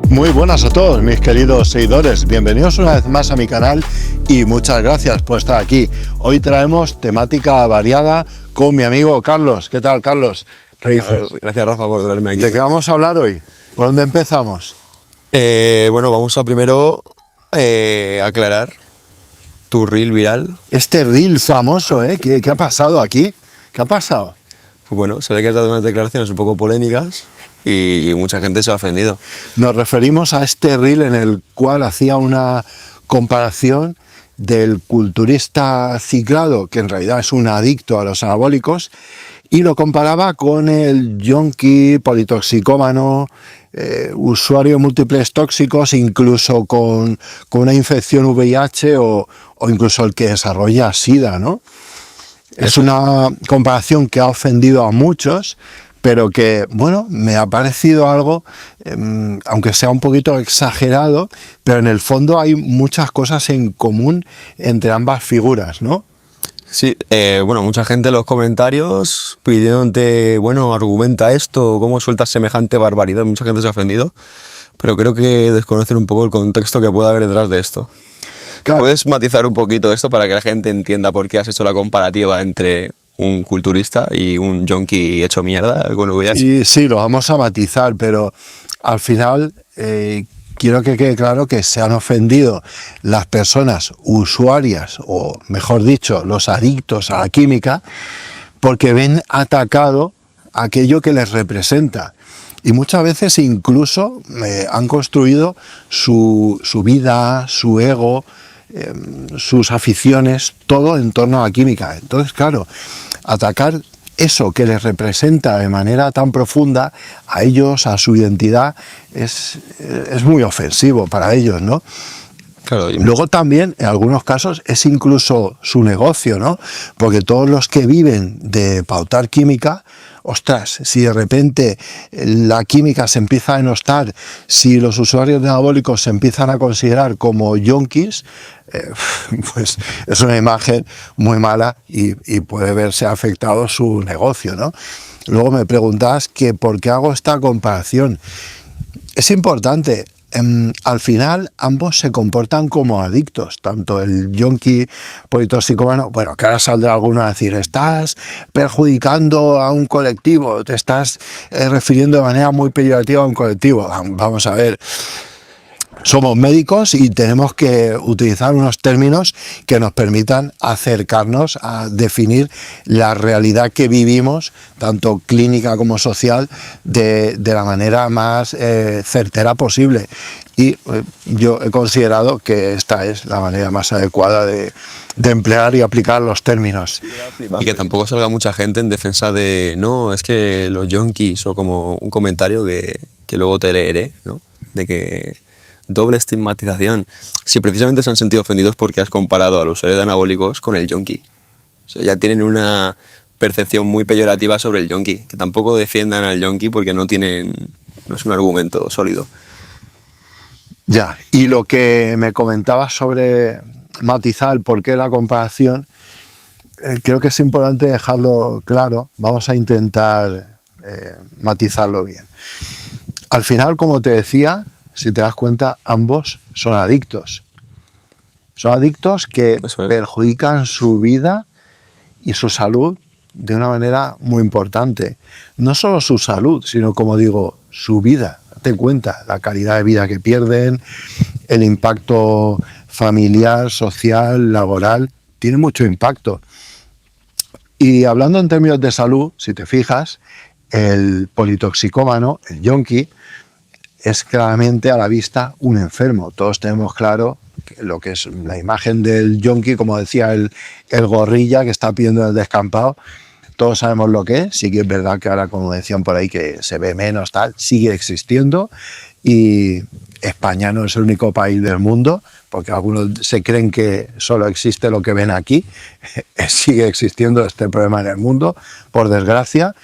Muy buenas a todos mis queridos seguidores, bienvenidos una vez más a mi canal y muchas gracias por estar aquí. Hoy traemos temática variada con mi amigo Carlos. ¿Qué tal, Carlos? Gracias, Rafa, por traerme aquí. ¿De qué vamos a hablar hoy? ¿Por dónde empezamos? Bueno, vamos a primero aclarar tu reel viral. Este reel famoso, ¿Qué ha pasado aquí? ¿Qué ha pasado? Pues bueno, se ve que has dado unas declaraciones un poco polémicas y mucha gente se ha ofendido. Nos referimos a este reel en el cual hacía una comparación del culturista ciclado, que en realidad es un adicto a los anabólicos, y lo comparaba con el yonki, politoxicómano, usuario de múltiples tóxicos, incluso con una infección VIH o incluso el que desarrolla SIDA, ¿no? Es una comparación que ha ofendido a muchos, pero que, bueno, me ha parecido algo, aunque sea un poquito exagerado, pero en el fondo hay muchas cosas en común entre ambas figuras, ¿no? Sí, bueno, mucha gente en los comentarios pidiéndote, bueno, argumenta esto, cómo sueltas semejante barbaridad, mucha gente se ha ofendido, pero creo que desconocen un poco el contexto que puede haber detrás de esto. Claro. ¿Puedes matizar un poquito esto para que la gente entienda por qué has hecho la comparativa entre un culturista y un yonki hecho mierda con VIH? Y sí, lo vamos a matizar, pero al final quiero que quede claro que se han ofendido las personas usuarias, o mejor dicho, los adictos a la química, porque ven atacado aquello que les representa. Y muchas veces incluso han construido su vida, su ego, sus aficiones, todo en torno a la química. Entonces, claro, atacar eso que les representa de manera tan profunda a ellos, a su identidad, es muy ofensivo para ellos, ¿no? Claro. Luego también, en algunos casos, es incluso su negocio, ¿no? Porque todos los que viven de pautar química, ostras, si de repente la química se empieza a denostar, si los usuarios de anabólicos se empiezan a considerar como yonkis, pues es una imagen muy mala y puede verse afectado su negocio, ¿no? Luego me preguntas que por qué hago esta comparación. Es importante. Al final ambos se comportan como adictos, tanto el yonki politoxicómano, bueno, que ahora saldrá alguno a decir, estás perjudicando a un colectivo, te estás refiriendo de manera muy peyorativa a un colectivo. Vamos a ver, somos médicos y tenemos que utilizar unos términos que nos permitan acercarnos a definir la realidad que vivimos, tanto clínica como social, de la manera más certera posible. Y yo he considerado que esta es la manera más adecuada de emplear y aplicar los términos. Y que tampoco salga mucha gente en defensa de, no, es que los yonkis, o como un comentario que luego te leeré, ¿no? De que doble estigmatización. Si precisamente se han sentido ofendidos porque has comparado a los usuarios de anabólicos con el yonki. O sea, ya tienen una percepción muy peyorativa sobre el yonki, que tampoco defiendan al yonki porque no es un argumento sólido. Ya, y lo que me comentabas sobre matizar el porqué de la comparación, creo que es importante dejarlo claro. Vamos a intentar matizarlo bien. Al final, como te decía, si te das cuenta, ambos son adictos. Son adictos que perjudican su vida y su salud de una manera muy importante. No solo su salud, sino, como digo, su vida. Date cuenta, la calidad de vida que pierden, el impacto familiar, social, laboral, tiene mucho impacto. Y hablando en términos de salud, si te fijas, el politoxicómano, el yonki, es claramente a la vista un enfermo. Todos tenemos claro lo que es la imagen del yonki, como decía el gorrilla que está pidiendo en el descampado. Todos sabemos lo que es. Sí que es verdad que ahora, como decían por ahí, que se ve menos, tal, sigue existiendo. Y España no es el único país del mundo, porque algunos se creen que solo existe lo que ven aquí. Sigue existiendo este problema en el mundo, por desgracia.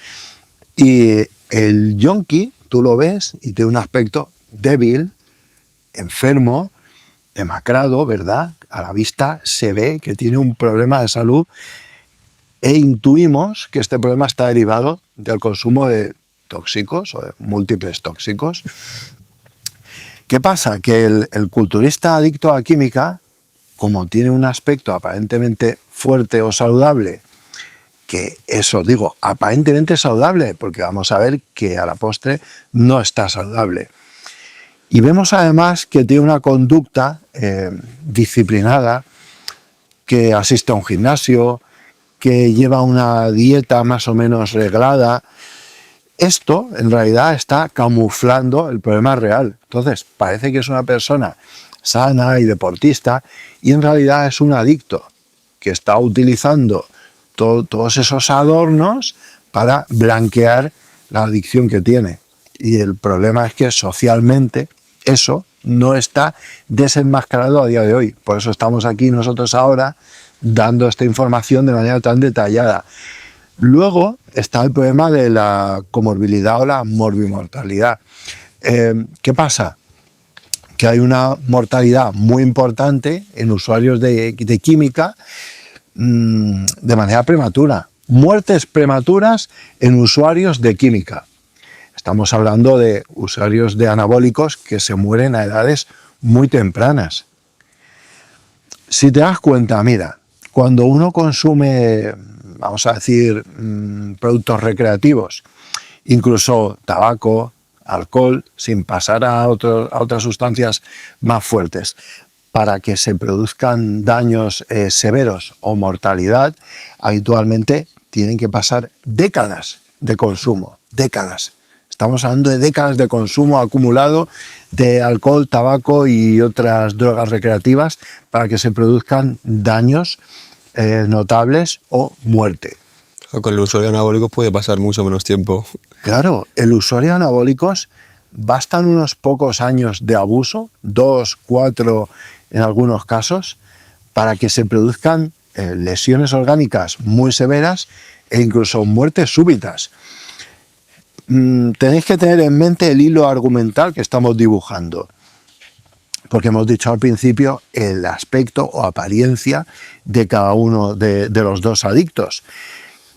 Y el yonki, tú lo ves y tiene un aspecto débil, enfermo, demacrado, ¿verdad? A la vista se ve que tiene un problema de salud e intuimos que este problema está derivado del consumo de tóxicos o de múltiples tóxicos. ¿Qué pasa? Que el culturista adicto a la química, como tiene un aspecto aparentemente fuerte o saludable, que eso digo, aparentemente saludable, porque vamos a ver que a la postre no está saludable. Y vemos además que tiene una conducta disciplinada, que asiste a un gimnasio, que lleva una dieta más o menos reglada. Esto en realidad está camuflando el problema real. Entonces parece que es una persona sana y deportista y en realidad es un adicto que está utilizando todos esos adornos para blanquear la adicción que tiene. Y el problema es que socialmente eso no está desenmascarado a día de hoy. Por eso estamos aquí nosotros ahora dando esta información de manera tan detallada. Luego está el problema de la comorbilidad o la morbimortalidad. ¿Qué pasa? Que hay una mortalidad muy importante en usuarios de química de manera prematura. Muertes prematuras en usuarios de química. Estamos hablando de usuarios de anabólicos que se mueren a edades muy tempranas. Si te das cuenta, mira, cuando uno consume, vamos a decir, productos recreativos, incluso tabaco, alcohol, sin pasar a otras sustancias más fuertes, para que se produzcan daños severos o mortalidad, habitualmente tienen que pasar décadas de consumo, décadas. Estamos hablando de décadas de consumo acumulado de alcohol, tabaco y otras drogas recreativas para que se produzcan daños notables o muerte. Con el usuario de anabólicos puede pasar mucho menos tiempo. Claro, el usuario de anabólicos bastan unos pocos años de abuso, 2, 4 en algunos casos, para que se produzcan lesiones orgánicas muy severas e incluso muertes súbitas. Tenéis que tener en mente el hilo argumental que estamos dibujando, porque hemos dicho al principio el aspecto o apariencia de cada uno de los dos adictos.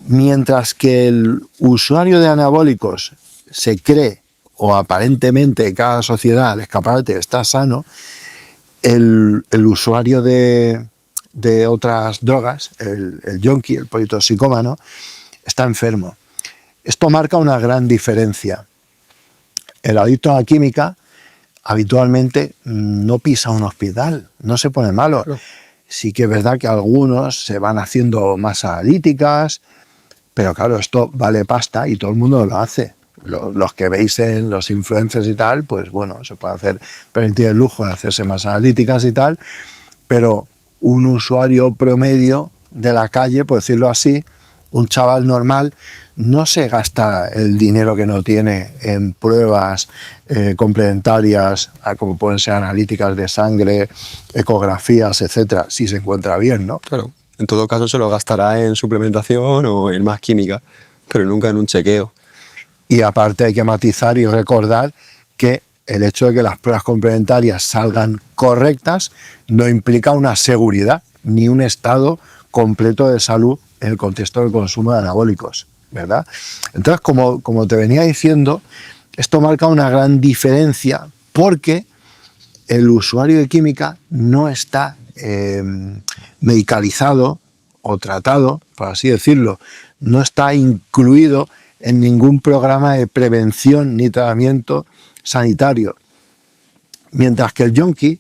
Mientras que el usuario de anabólicos se cree, o aparentemente cada sociedad, el escaparate, está sano, el usuario de otras drogas, el yonki, el politoxicómano, está enfermo. Esto marca una gran diferencia. El adicto a la química habitualmente no pisa un hospital, no se pone malo. Claro. Sí que es verdad que algunos se van haciendo más analíticas, pero claro, esto vale pasta y todo el mundo lo hace. Los que veis en los influencers y tal, pues bueno, se puede permitir el lujo de hacerse más analíticas y tal, pero un usuario promedio de la calle, por decirlo así, un chaval normal, no se gasta el dinero que no tiene en pruebas complementarias, como pueden ser analíticas de sangre, ecografías, etcétera, si se encuentra bien, ¿no? Claro, en todo caso se lo gastará en suplementación o en más química, pero nunca en un chequeo. Y aparte hay que matizar y recordar que el hecho de que las pruebas complementarias salgan correctas no implica una seguridad ni un estado completo de salud en el contexto del consumo de anabólicos, ¿verdad? Entonces, como te venía diciendo, esto marca una gran diferencia porque el usuario de química no está medicalizado o tratado, por así decirlo, no está incluido en ningún programa de prevención ni tratamiento sanitario. Mientras que el yonki,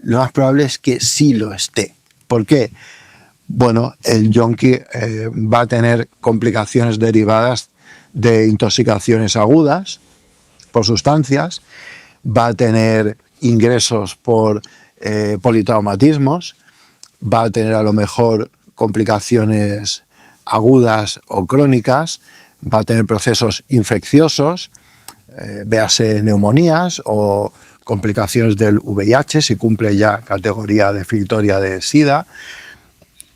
lo más probable es que sí lo esté. ¿Por qué? Bueno, el yonki va a tener complicaciones derivadas de intoxicaciones agudas por sustancias, va a tener ingresos por politraumatismos, va a tener a lo mejor complicaciones agudas o crónicas, va a tener procesos infecciosos, véase neumonías o complicaciones del VIH, si cumple ya categoría definitoria de SIDA.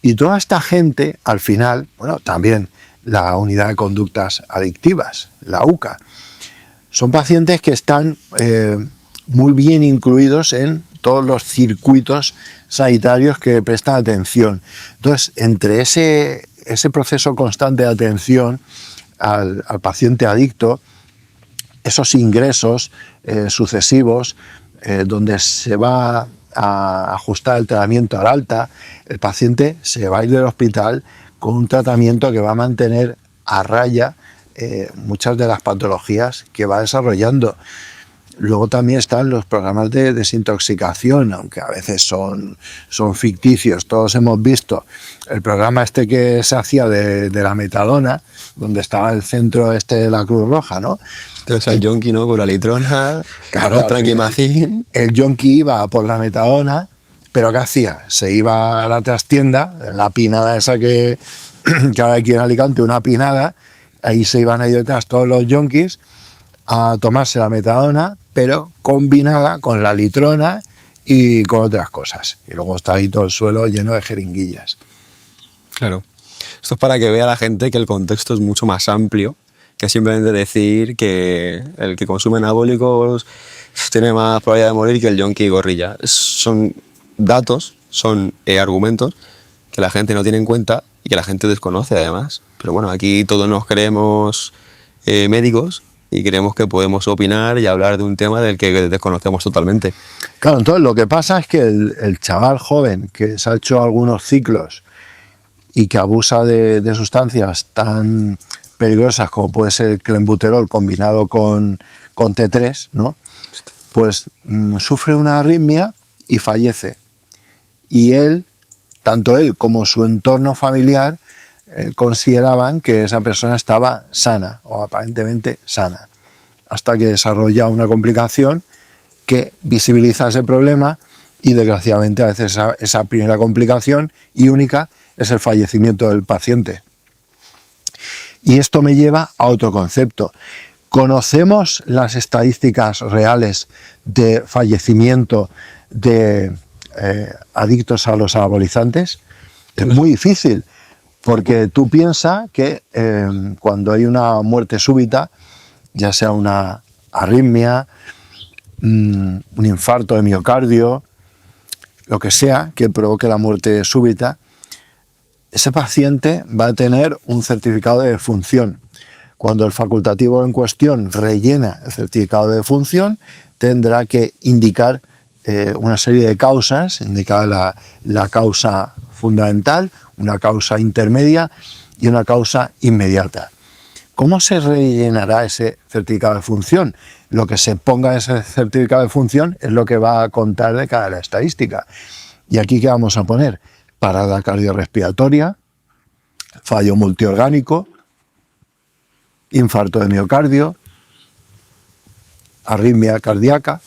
Y toda esta gente, al final, bueno, también la unidad de conductas adictivas, la UCA, son pacientes que están muy bien incluidos en todos los circuitos sanitarios que prestan atención. Entonces, entre ese proceso constante de atención al paciente adicto, esos ingresos sucesivos, donde se va a ajustar el tratamiento al alta, el paciente se va a ir del hospital con un tratamiento que va a mantener a raya muchas de las patologías que va desarrollando. Luego también están los programas de desintoxicación, aunque a veces son ficticios. Todos hemos visto el programa este que se hacía de la metadona, donde estaba el centro de la Cruz Roja, ¿no? Entonces el yonki, ¿no? Con la litrona, claro, tranquimacín. El yonki iba por la metadona, pero ¿qué hacía? Se iba a la trastienda, la pinada esa que ahora aquí en Alicante, una pinada, ahí se iban ahí detrás todos los yonkis a tomarse la metadona, pero combinada con la litrona y con otras cosas. Y luego está ahí todo el suelo lleno de jeringuillas. Claro. Esto es para que vea la gente que el contexto es mucho más amplio que simplemente decir que el que consume anabólicos tiene más probabilidad de morir que el yonki gorrilla. Son datos, son argumentos que la gente no tiene en cuenta y que la gente desconoce además. Pero bueno, aquí todos nos creemos médicos y creemos que podemos opinar y hablar de un tema del que desconocemos totalmente. Claro, entonces lo que pasa es que el chaval joven que se ha hecho algunos ciclos y que abusa de sustancias tan peligrosas como puede ser el clenbuterol combinado con T3, ¿no? Pues sufre una arritmia y fallece. Y tanto él como su entorno familiar consideraban que esa persona estaba sana o aparentemente sana, hasta que desarrolla una complicación que visibiliza ese problema y desgraciadamente a veces esa primera complicación y única es el fallecimiento del paciente. Y esto me lleva a otro concepto. ¿Conocemos las estadísticas reales de fallecimiento de adictos a los anabolizantes? Es muy difícil, porque tú piensas que cuando hay una muerte súbita, ya sea una arritmia, un infarto de miocardio, lo que sea que provoque la muerte súbita, ese paciente va a tener un certificado de defunción. Cuando el facultativo en cuestión rellena el certificado de defunción, tendrá que indicar una serie de causas, indicar la causa fundamental, una causa intermedia y una causa inmediata. ¿Cómo se rellenará ese certificado de función? Lo que se ponga en ese certificado de función es lo que va a contar de cada estadística. ¿Y aquí qué vamos a poner? Parada cardiorrespiratoria, fallo multiorgánico, infarto de miocardio, arritmia cardíaca.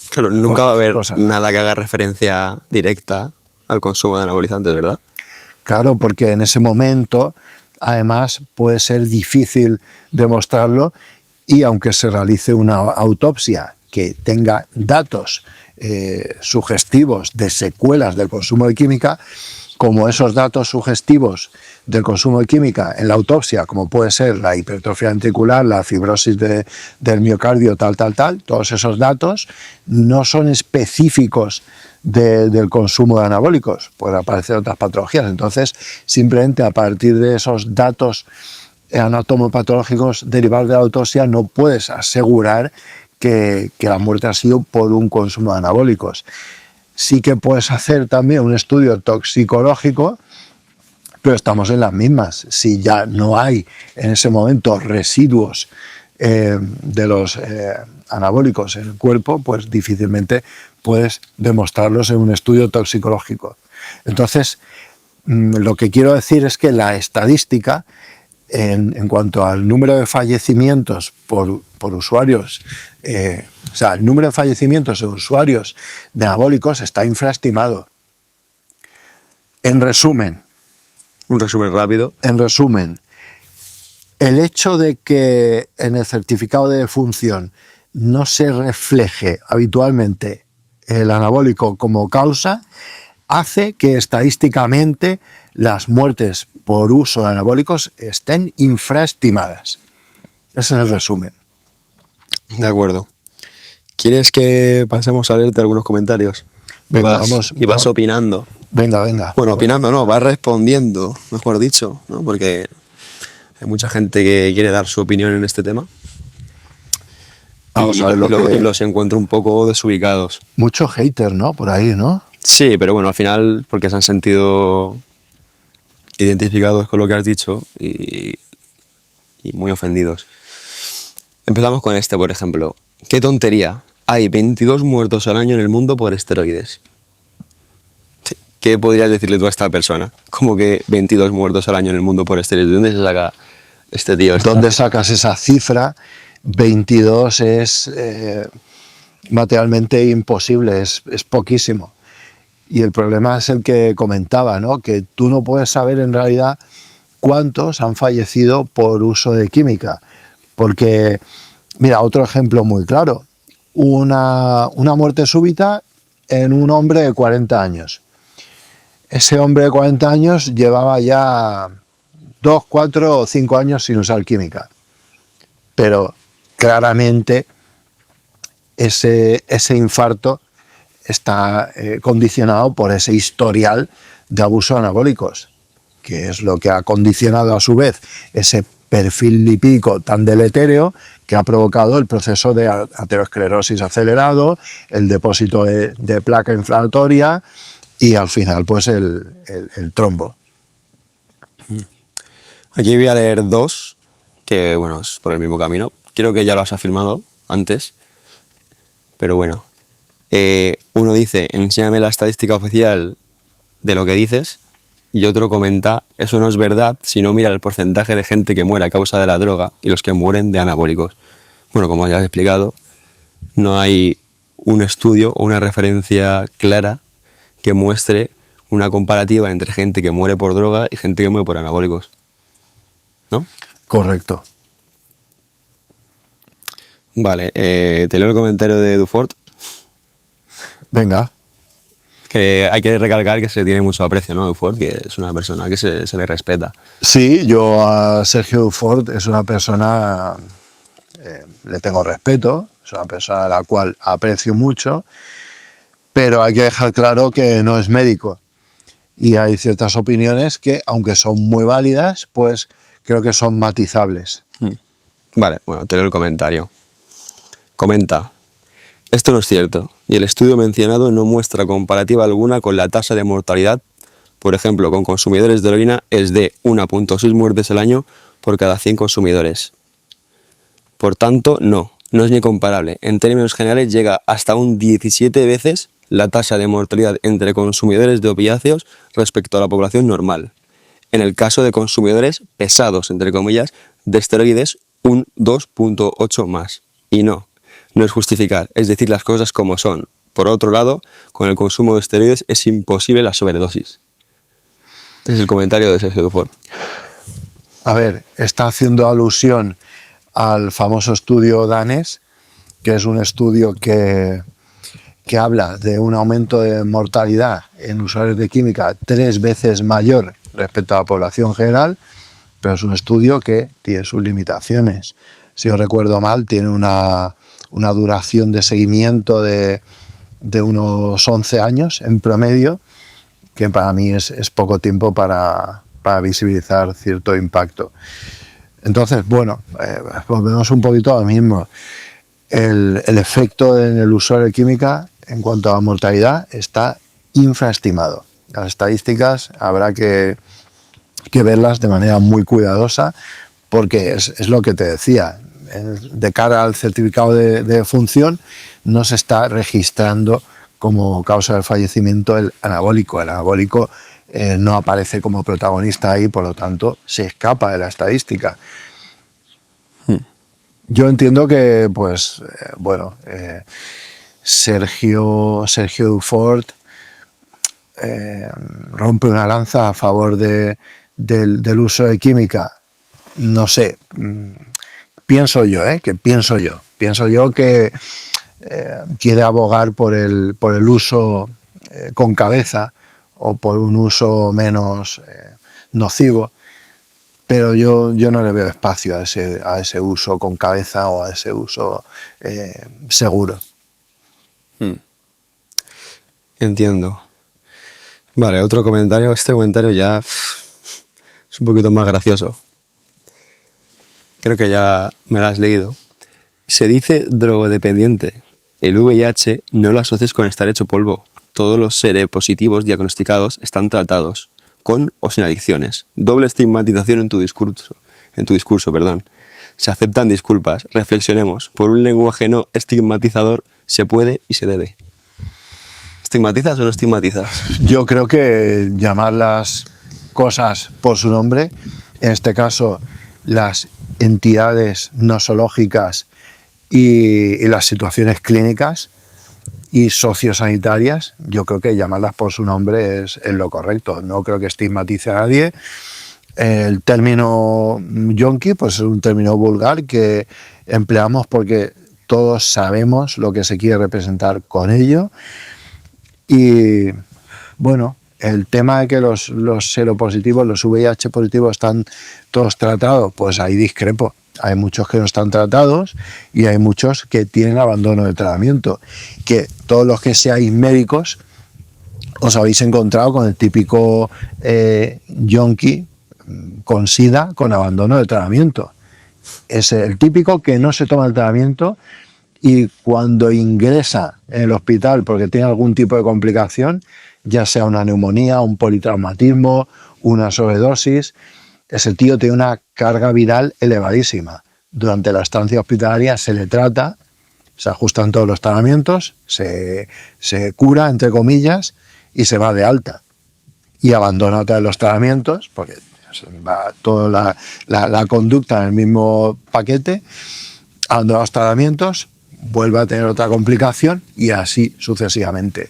Claro, nunca va a haber nada que haga referencia directa al consumo de anabolizantes, ¿verdad? Claro, porque en ese momento, además, puede ser difícil demostrarlo y aunque se realice una autopsia que tenga datos sugestivos de secuelas del consumo de química, como esos datos sugestivos del consumo de química en la autopsia, como puede ser la hipertrofia ventricular, la fibrosis del miocardio, tal, todos esos datos no son específicos del consumo de anabólicos, pueden aparecer otras patologías. Entonces, simplemente a partir de esos datos anatomopatológicos derivados de la autopsia no puedes asegurar que la muerte ha sido por un consumo de anabólicos. Sí que puedes hacer también un estudio toxicológico, pero estamos en las mismas. Si ya no hay en ese momento residuos de los anabólicos en el cuerpo, pues difícilmente puedes demostrarlos en un estudio toxicológico. Entonces, lo que quiero decir es que la estadística, en cuanto al número de fallecimientos por usuarios, o sea, el número de fallecimientos de usuarios de anabólicos está infraestimado. En resumen, un resumen rápido. En resumen, el hecho de que en el certificado de defunción no se refleje habitualmente el anabólico como causa hace que estadísticamente las muertes por uso de anabólicos estén infraestimadas. Ese es el resumen. De acuerdo. ¿Quieres que pasemos a leerte algunos comentarios? Venga, y vas opinando. Venga. Bueno, opinando no, vas respondiendo, mejor dicho, ¿no? Porque hay mucha gente que quiere dar su opinión en este tema. Vamos a ver y los encuentro un poco desubicados. Mucho hater, ¿no? Por ahí, ¿no? Sí, pero bueno, al final porque se han sentido identificados con lo que has dicho y muy ofendidos. Empezamos con este, por ejemplo. ¡Qué tontería! Hay 22 muertos al año en el mundo por esteroides. Sí. ¿Qué podrías decirle tú a esta persona? ¿Cómo que 22 muertos al año en el mundo por esteroides? ¿De dónde se saca este tío? ¿Dónde sacas esa cifra? 22 es materialmente imposible, es poquísimo. Y el problema es el que comentaba, ¿no? Que tú no puedes saber en realidad cuántos han fallecido por uso de química. Porque, mira, otro ejemplo muy claro. Una muerte súbita en un hombre de 40 años. Ese hombre de 40 años llevaba ya 2, 4 o 5 años sin usar química. Pero claramente ese infarto está condicionado por ese historial de abuso de anabólicos, que es lo que ha condicionado a su vez ese perfil lipídico tan deletérea que ha provocado el proceso de aterosclerosis acelerado, el depósito de placa inflamatoria y al final pues el trombo. Aquí voy a leer dos, que bueno, es por el mismo camino. Creo que ya lo has afirmado antes, pero bueno. Uno dice, enséñame la estadística oficial de lo que dices, y otro comenta, eso no es verdad si no mira el porcentaje de gente que muere a causa de la droga y los que mueren de anabólicos. Bueno, como ya has explicado, no hay un estudio o una referencia clara que muestre una comparativa entre gente que muere por droga y gente que muere por anabólicos, ¿no? Correcto. Vale, te leo el comentario de Dufort. Venga. Que hay que recalcar que se tiene mucho aprecio, ¿no? Dufort, que es una persona que se le respeta. Sí, yo a Sergio Dufort es una persona, le tengo respeto, es una persona a la cual aprecio mucho, pero hay que dejar claro que no es médico. Y hay ciertas opiniones que, aunque son muy válidas, pues creo que son matizables. Vale, bueno, te leo el comentario. Comenta, esto no es cierto, y el estudio mencionado no muestra comparativa alguna con la tasa de mortalidad. Por ejemplo, con consumidores de heroína es de 1,6 muertes al año por cada 100 consumidores. Por tanto, no es ni comparable. En términos generales llega hasta un 17 veces la tasa de mortalidad entre consumidores de opiáceos respecto a la población normal. En el caso de consumidores pesados, entre comillas, de esteroides, un 2,8 más. Y no es justificar, es decir las cosas como son. Por otro lado, con el consumo de esteroides es imposible la sobredosis. Ese es el comentario de Sergio Dufort. A ver, está haciendo alusión al famoso estudio danés, que es un estudio que habla de un aumento de mortalidad en usuarios de química 3 veces mayor respecto a la población general, pero es un estudio que tiene sus limitaciones. Si os recuerdo mal, tiene una duración de seguimiento de unos 11 años en promedio, que para mí es poco tiempo para visibilizar cierto impacto. Entonces, bueno, volvemos un poquito a lo mismo. El efecto en el usuario de química en cuanto a mortalidad está infraestimado. Las estadísticas habrá que verlas de manera muy cuidadosa, porque es lo que te decía, de cara al certificado de función no se está registrando como causa del fallecimiento el anabólico. El anabólico no aparece como protagonista ahí, por lo tanto se escapa de la estadística. Yo entiendo que, pues, Sergio Dufort rompe una lanza a favor del uso de química. No sé, pienso yo que quiere abogar por el uso con cabeza o por un uso menos nocivo, pero yo no le veo espacio a ese uso con cabeza o a ese uso seguro. Entiendo. Vale, otro comentario. Este comentario ya es un poquito más gracioso. Creo que ya me lo has leído. Se dice drogodependiente. El VIH no lo asocies con estar hecho polvo. Todos los seropositivos diagnosticados están tratados, con o sin adicciones. Doble estigmatización en tu discurso, perdón. Se aceptan disculpas. Reflexionemos. Por un lenguaje no estigmatizador se puede y se debe. ¿Estigmatizas o no estigmatizas? Yo creo que llamar las cosas por su nombre, en este caso las entidades nosológicas y las situaciones clínicas y sociosanitarias, yo creo que llamarlas por su nombre es lo correcto. No creo que estigmatice a nadie. El término yonki pues es un término vulgar que empleamos porque todos sabemos lo que se quiere representar con ello. Y bueno, el tema de que los seropositivos, los VIH positivos están todos tratados, pues ahí discrepo. Hay muchos que no están tratados y hay muchos que tienen abandono de tratamiento. Que todos los que seáis médicos os habéis encontrado con el típico yonki con SIDA con abandono de tratamiento. Es el típico que no se toma el tratamiento y cuando ingresa en el hospital porque tiene algún tipo de complicación, ya sea una neumonía, un politraumatismo, una sobredosis, ese tío tiene una carga viral elevadísima. Durante la estancia hospitalaria se le trata, se ajustan todos los tratamientos, se cura, entre comillas, y se va de alta. Y abandona otra vez los tratamientos, porque va toda la conducta en el mismo paquete, abandona los tratamientos, vuelve a tener otra complicación y así sucesivamente.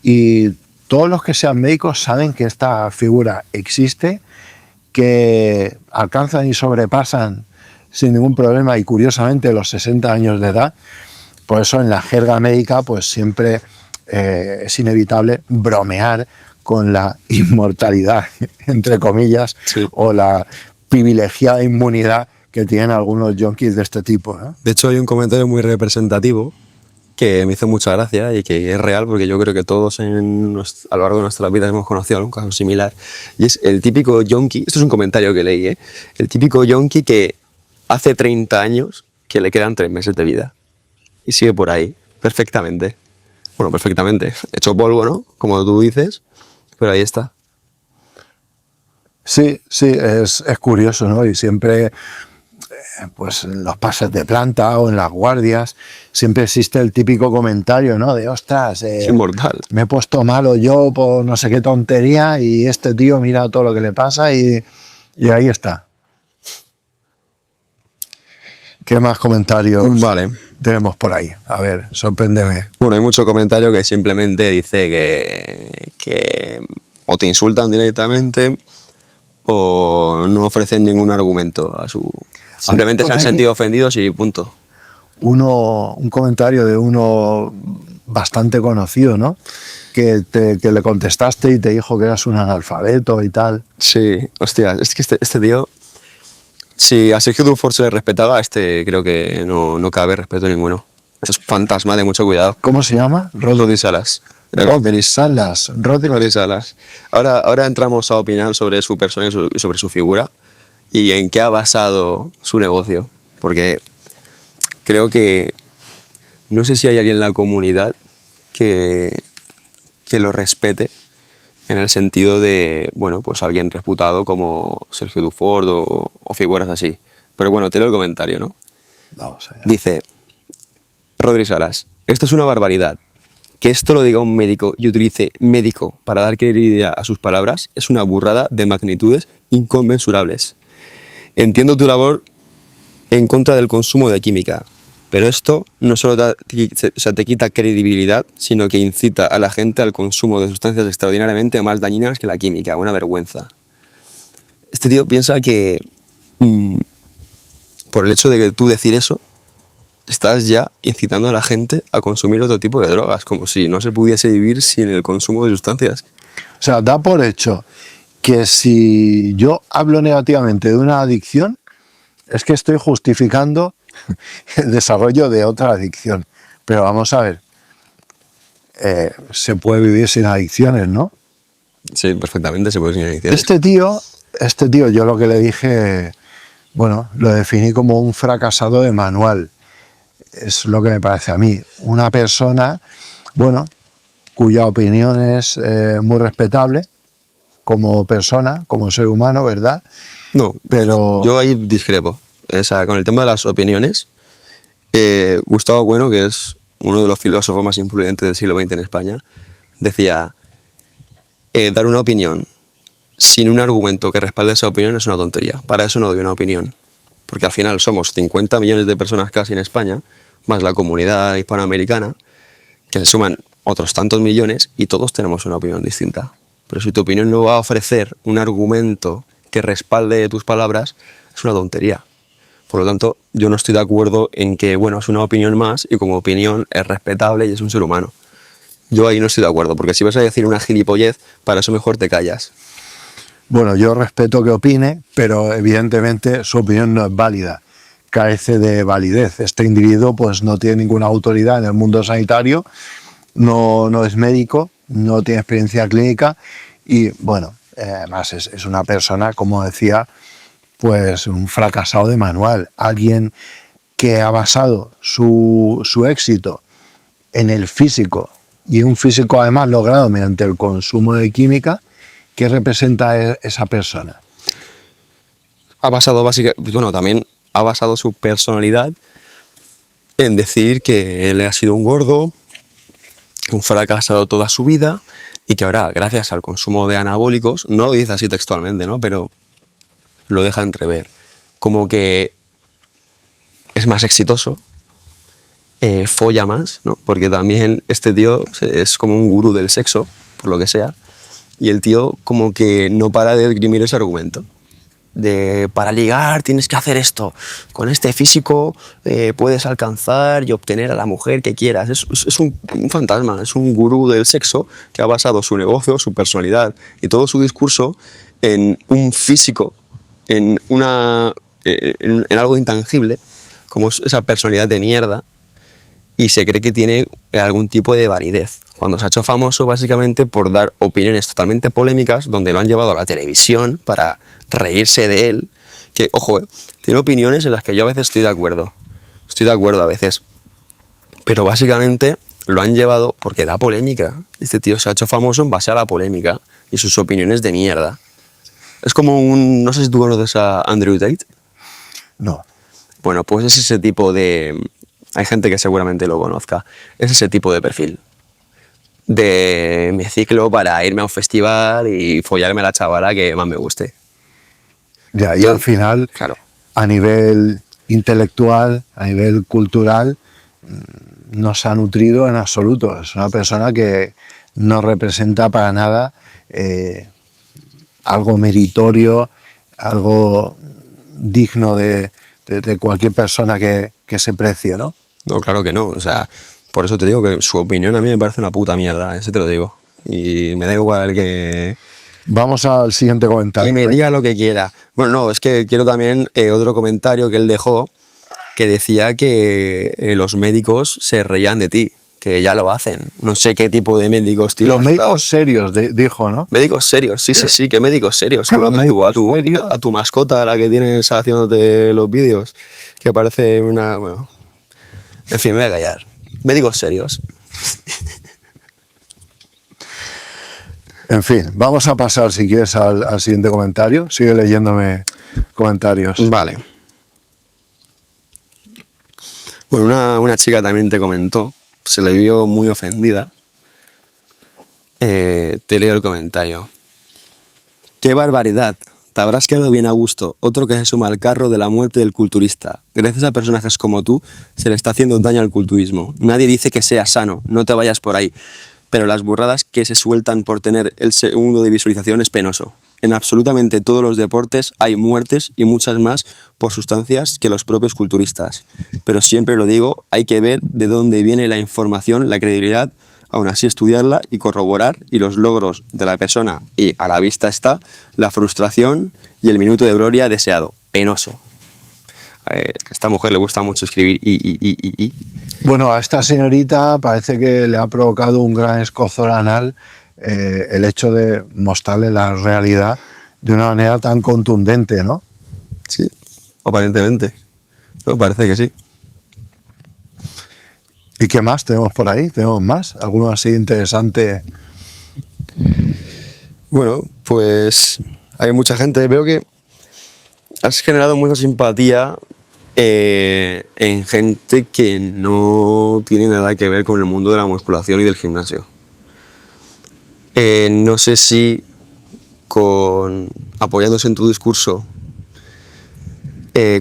Y todos los que sean médicos saben que esta figura existe, que alcanzan y sobrepasan sin ningún problema y curiosamente los 60 años de edad. Por eso en la jerga médica pues siempre es inevitable bromear con la inmortalidad, entre comillas, sí, o la privilegiada inmunidad que tienen algunos yonkis de este tipo, ¿no? De hecho hay un comentario muy representativo que me hizo mucha gracia y que es real porque yo creo que todos a lo largo de nuestras vidas hemos conocido algún caso similar. Y es el típico yonki, esto es un comentario que leí, el típico yonki que hace 30 años que le quedan 3 meses de vida y sigue por ahí perfectamente. Bueno, perfectamente. Hecho polvo, ¿no? Como tú dices, pero ahí está. Sí, es curioso, ¿no? Y siempre, pues en los pases de planta o en las guardias, siempre existe el típico comentario, ¿no? De, ostras, es inmortal. Me he puesto malo yo por no sé qué tontería y este tío mira todo lo que le pasa y ahí está. ¿Qué más comentarios tenemos por ahí? A ver, sorpréndeme. Bueno, hay mucho comentario que simplemente dice que o te insultan directamente o no ofrecen ningún argumento a su... Simplemente se han sentido ofendidos y punto. Un comentario de uno bastante conocido, ¿no? Que le contestaste y te dijo que eras un analfabeto y tal. Sí, hostia, es que este tío... Si a Sergio Dufour se le respetaba, creo que no cabe respeto ninguno. Es fantasma de mucho cuidado. ¿Cómo se llama? Rodri Salas. Rodri Salas. Rodri Salas. Ahora entramos a opinar sobre su persona y sobre su figura y en qué ha basado su negocio. Porque creo que no sé si hay alguien en la comunidad que lo respete en el sentido de, bueno, pues alguien reputado como Sergio Dufour o figuras así. Pero bueno, te leo el comentario, ¿no? Vamos allá. Dice, Rodri Salas, esto es una barbaridad. Que esto lo diga un médico y utilice médico para dar credibilidad a sus palabras es una burrada de magnitudes inconmensurables. Entiendo tu labor en contra del consumo de química, pero esto no solo te quita credibilidad, sino que incita a la gente al consumo de sustancias extraordinariamente más dañinas que la química. Una vergüenza. Este tío piensa que por el hecho de que tú decir eso, estás ya incitando a la gente a consumir otro tipo de drogas, como si no se pudiese vivir sin el consumo de sustancias. O sea, da por hecho que si yo hablo negativamente de una adicción, es que estoy justificando el desarrollo de otra adicción. Pero vamos a ver, se puede vivir sin adicciones, ¿no? Sí, perfectamente se puede vivir sin adicciones. Este tío, yo lo que le dije, bueno, lo definí como un fracasado de manual. es lo que me parece a mí. Una persona, bueno, cuya opinión es muy respetable como persona, como ser humano, ¿verdad? No, Pero yo ahí discrepo. O sea, con el tema de las opiniones, Gustavo Bueno, que es uno de los filósofos más influyentes del siglo XX en España, decía, dar una opinión sin un argumento que respalde esa opinión es una tontería. Para eso no doy una opinión. Porque al final somos 50 millones de personas casi en España, más la comunidad hispanoamericana, que se suman otros tantos millones y todos tenemos una opinión distinta. Pero si tu opinión no va a ofrecer un argumento que respalde tus palabras, es una tontería. Por lo tanto, yo no estoy de acuerdo en que, bueno, es una opinión más y como opinión es respetable y es un ser humano. Yo ahí no estoy de acuerdo, porque si vas a decir una gilipollez, para eso mejor te callas. bueno, yo respeto que opine, pero evidentemente su opinión no es válida, carece de validez. Este individuo pues no tiene ninguna autoridad en el mundo sanitario, no es médico, no tiene experiencia clínica y bueno, además es una persona, como decía, pues un fracasado de manual, alguien que ha basado su éxito en el físico y un físico además logrado mediante el consumo de química. ¿Qué representa esa persona? Ha basado básicamente, bueno, también ha basado su personalidad en decir que él ha sido un gordo, un fracasado toda su vida y que ahora, gracias al consumo de anabólicos, no lo dice así textualmente, ¿no? Pero lo deja entrever, como que es más exitoso, folla más, ¿no? Porque también este tío es como un gurú del sexo, por lo que sea, y el tío como que no para de esgrimir ese argumento. Para ligar tienes que hacer esto, con este físico puedes alcanzar y obtener a la mujer que quieras. Es un fantasma, es un gurú del sexo que ha basado su negocio, su personalidad y todo su discurso en un físico, en algo intangible, como es esa personalidad de mierda, y se cree que tiene algún tipo de validez. Cuando se ha hecho famoso básicamente por dar opiniones totalmente polémicas, donde lo han llevado a la televisión para reírse de él, que, ojo, tiene opiniones en las que yo a veces estoy de acuerdo a veces, pero básicamente lo han llevado porque da polémica. Este tío se ha hecho famoso en base a la polémica y sus opiniones de mierda. Es como no sé si tú conoces a Andrew Tate. No. Bueno, pues es ese tipo de... Hay gente que seguramente lo conozca. Es ese tipo de perfil. De me ciclo para irme a un festival y follarme a la chavala que más me guste. Ya, y al final, claro, a nivel intelectual, a nivel cultural, no se ha nutrido en absoluto. Es una persona que no representa para nada algo meritorio, algo digno de cualquier persona que se precie, ¿no? No, claro que no. O sea, por eso te digo que su opinión a mí me parece una puta mierda, ese te lo digo. Y me da igual que... Vamos al siguiente comentario. Y me diga lo que quiera. Bueno, no, es que quiero también otro comentario que él dejó, que decía que los médicos se reían de ti, que ya lo hacen. No sé qué tipo de médicos, tío. Los médicos serios, dijo, ¿no? Médicos serios, sí, ¿qué médicos serios? Los médicos serios. A tu mascota, la que tienes haciéndote los vídeos, que parece una... Bueno, en fin, me voy a callar. Médicos serios. En fin, vamos a pasar, si quieres, al siguiente comentario. Sigue leyéndome comentarios. Vale. Bueno, una chica también te comentó, se le vio muy ofendida. Te leo el comentario. ¡Qué barbaridad! Te habrás quedado bien a gusto. Otro que se suma al carro de la muerte del culturista. Gracias a personajes como tú, se le está haciendo daño al culturismo. Nadie dice que sea sano, no te vayas por ahí. Pero las burradas que se sueltan por tener el segundo de visualización es penoso. En absolutamente todos los deportes hay muertes y muchas más por sustancias que los propios culturistas. Pero siempre lo digo, hay que ver de dónde viene la información, la credibilidad, aún así estudiarla y corroborar, y los logros de la persona, y a la vista está la frustración y el minuto de gloria deseado. Penoso. A esta mujer le gusta mucho escribir y. Bueno, a esta señorita parece que le ha provocado un gran escozor anal el hecho de mostrarle la realidad de una manera tan contundente, ¿no? Sí, aparentemente. No, parece que sí. ¿Y qué más tenemos por ahí? ¿Tenemos más? ¿Alguno así interesante? Bueno, pues hay mucha gente. Veo que has generado mucha simpatía en gente que no tiene nada que ver con el mundo de la musculación y del gimnasio. No sé si apoyándose en tu discurso,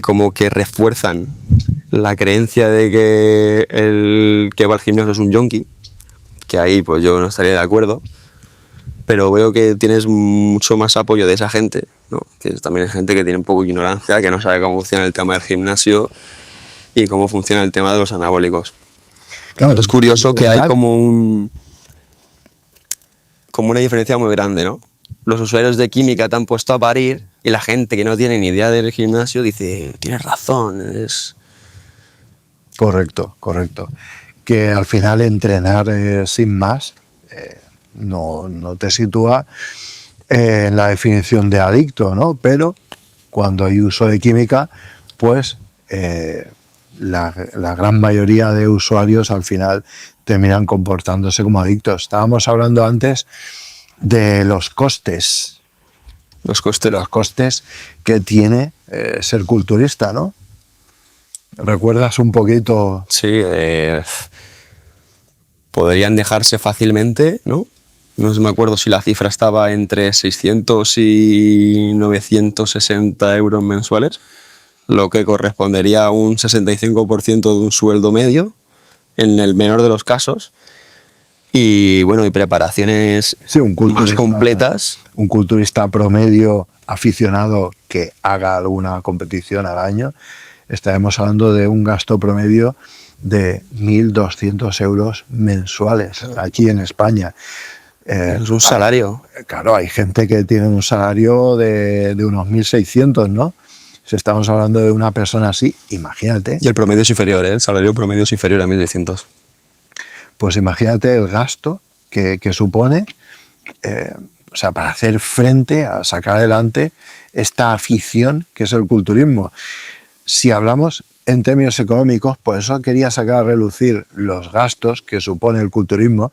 como que refuerzan la creencia de que el que va al gimnasio es un yonki, que ahí pues yo no estaría de acuerdo, pero veo que tienes mucho más apoyo de esa gente, ¿no? Que también es gente que tiene un poco de ignorancia, que no sabe cómo funciona el tema del gimnasio y cómo funciona el tema de los anabólicos. Claro, Es curioso que hay como una diferencia muy grande, ¿no? Los usuarios de química te han puesto a parir y la gente que no tiene ni idea del gimnasio dice, tienes razón, es... Correcto, correcto. Que al final entrenar sin más no te sitúa en la definición de adicto, ¿no? Pero cuando hay uso de química, pues la gran mayoría de usuarios al final terminan comportándose como adictos. Estábamos hablando antes de los costes. Los costes que tiene ser culturista, ¿no? ¿Recuerdas un poquito? Sí, podrían dejarse fácilmente, ¿no? No me acuerdo si la cifra estaba entre 600 y 960 euros mensuales, lo que correspondería a un 65% de un sueldo medio, en el menor de los casos. Y bueno, y preparaciones más completas. Un culturista promedio aficionado que haga alguna competición al año, estaremos hablando de un gasto promedio de 1.200 euros mensuales aquí en España. Es un salario. Claro, hay gente que tiene un salario de unos 1.600, ¿no? Si estamos hablando de una persona así, imagínate. Y el promedio es inferior, ¿eh? El salario promedio es inferior a 1.600. Pues imagínate el gasto que supone, o sea, para hacer frente a sacar adelante esta afición que es el culturismo. Si hablamos en términos económicos, por eso quería sacar a relucir los gastos que supone el culturismo,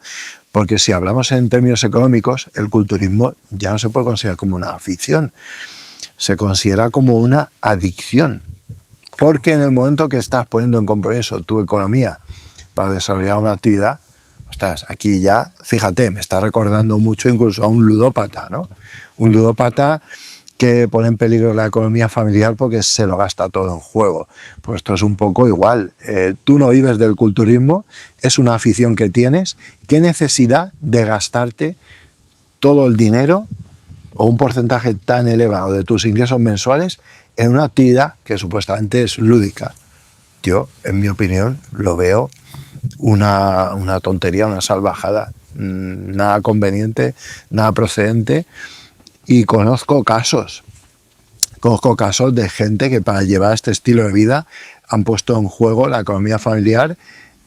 porque si hablamos en términos económicos, el culturismo ya no se puede considerar como una afición, se considera como una adicción, porque en el momento que estás poniendo en compromiso tu economía para desarrollar una actividad, ostras, aquí ya, fíjate, me está recordando mucho incluso a un ludópata, ¿no? Un ludópata que pone en peligro la economía familiar porque se lo gasta todo en juego. Pues esto es un poco igual. Tú no vives del culturismo, es una afición que tienes. ¿Qué necesidad de gastarte todo el dinero o un porcentaje tan elevado de tus ingresos mensuales en una actividad que supuestamente es lúdica? Yo, en mi opinión, lo veo una tontería, una salvajada. Nada conveniente, nada procedente. Y conozco casos de gente que para llevar este estilo de vida han puesto en juego la economía familiar,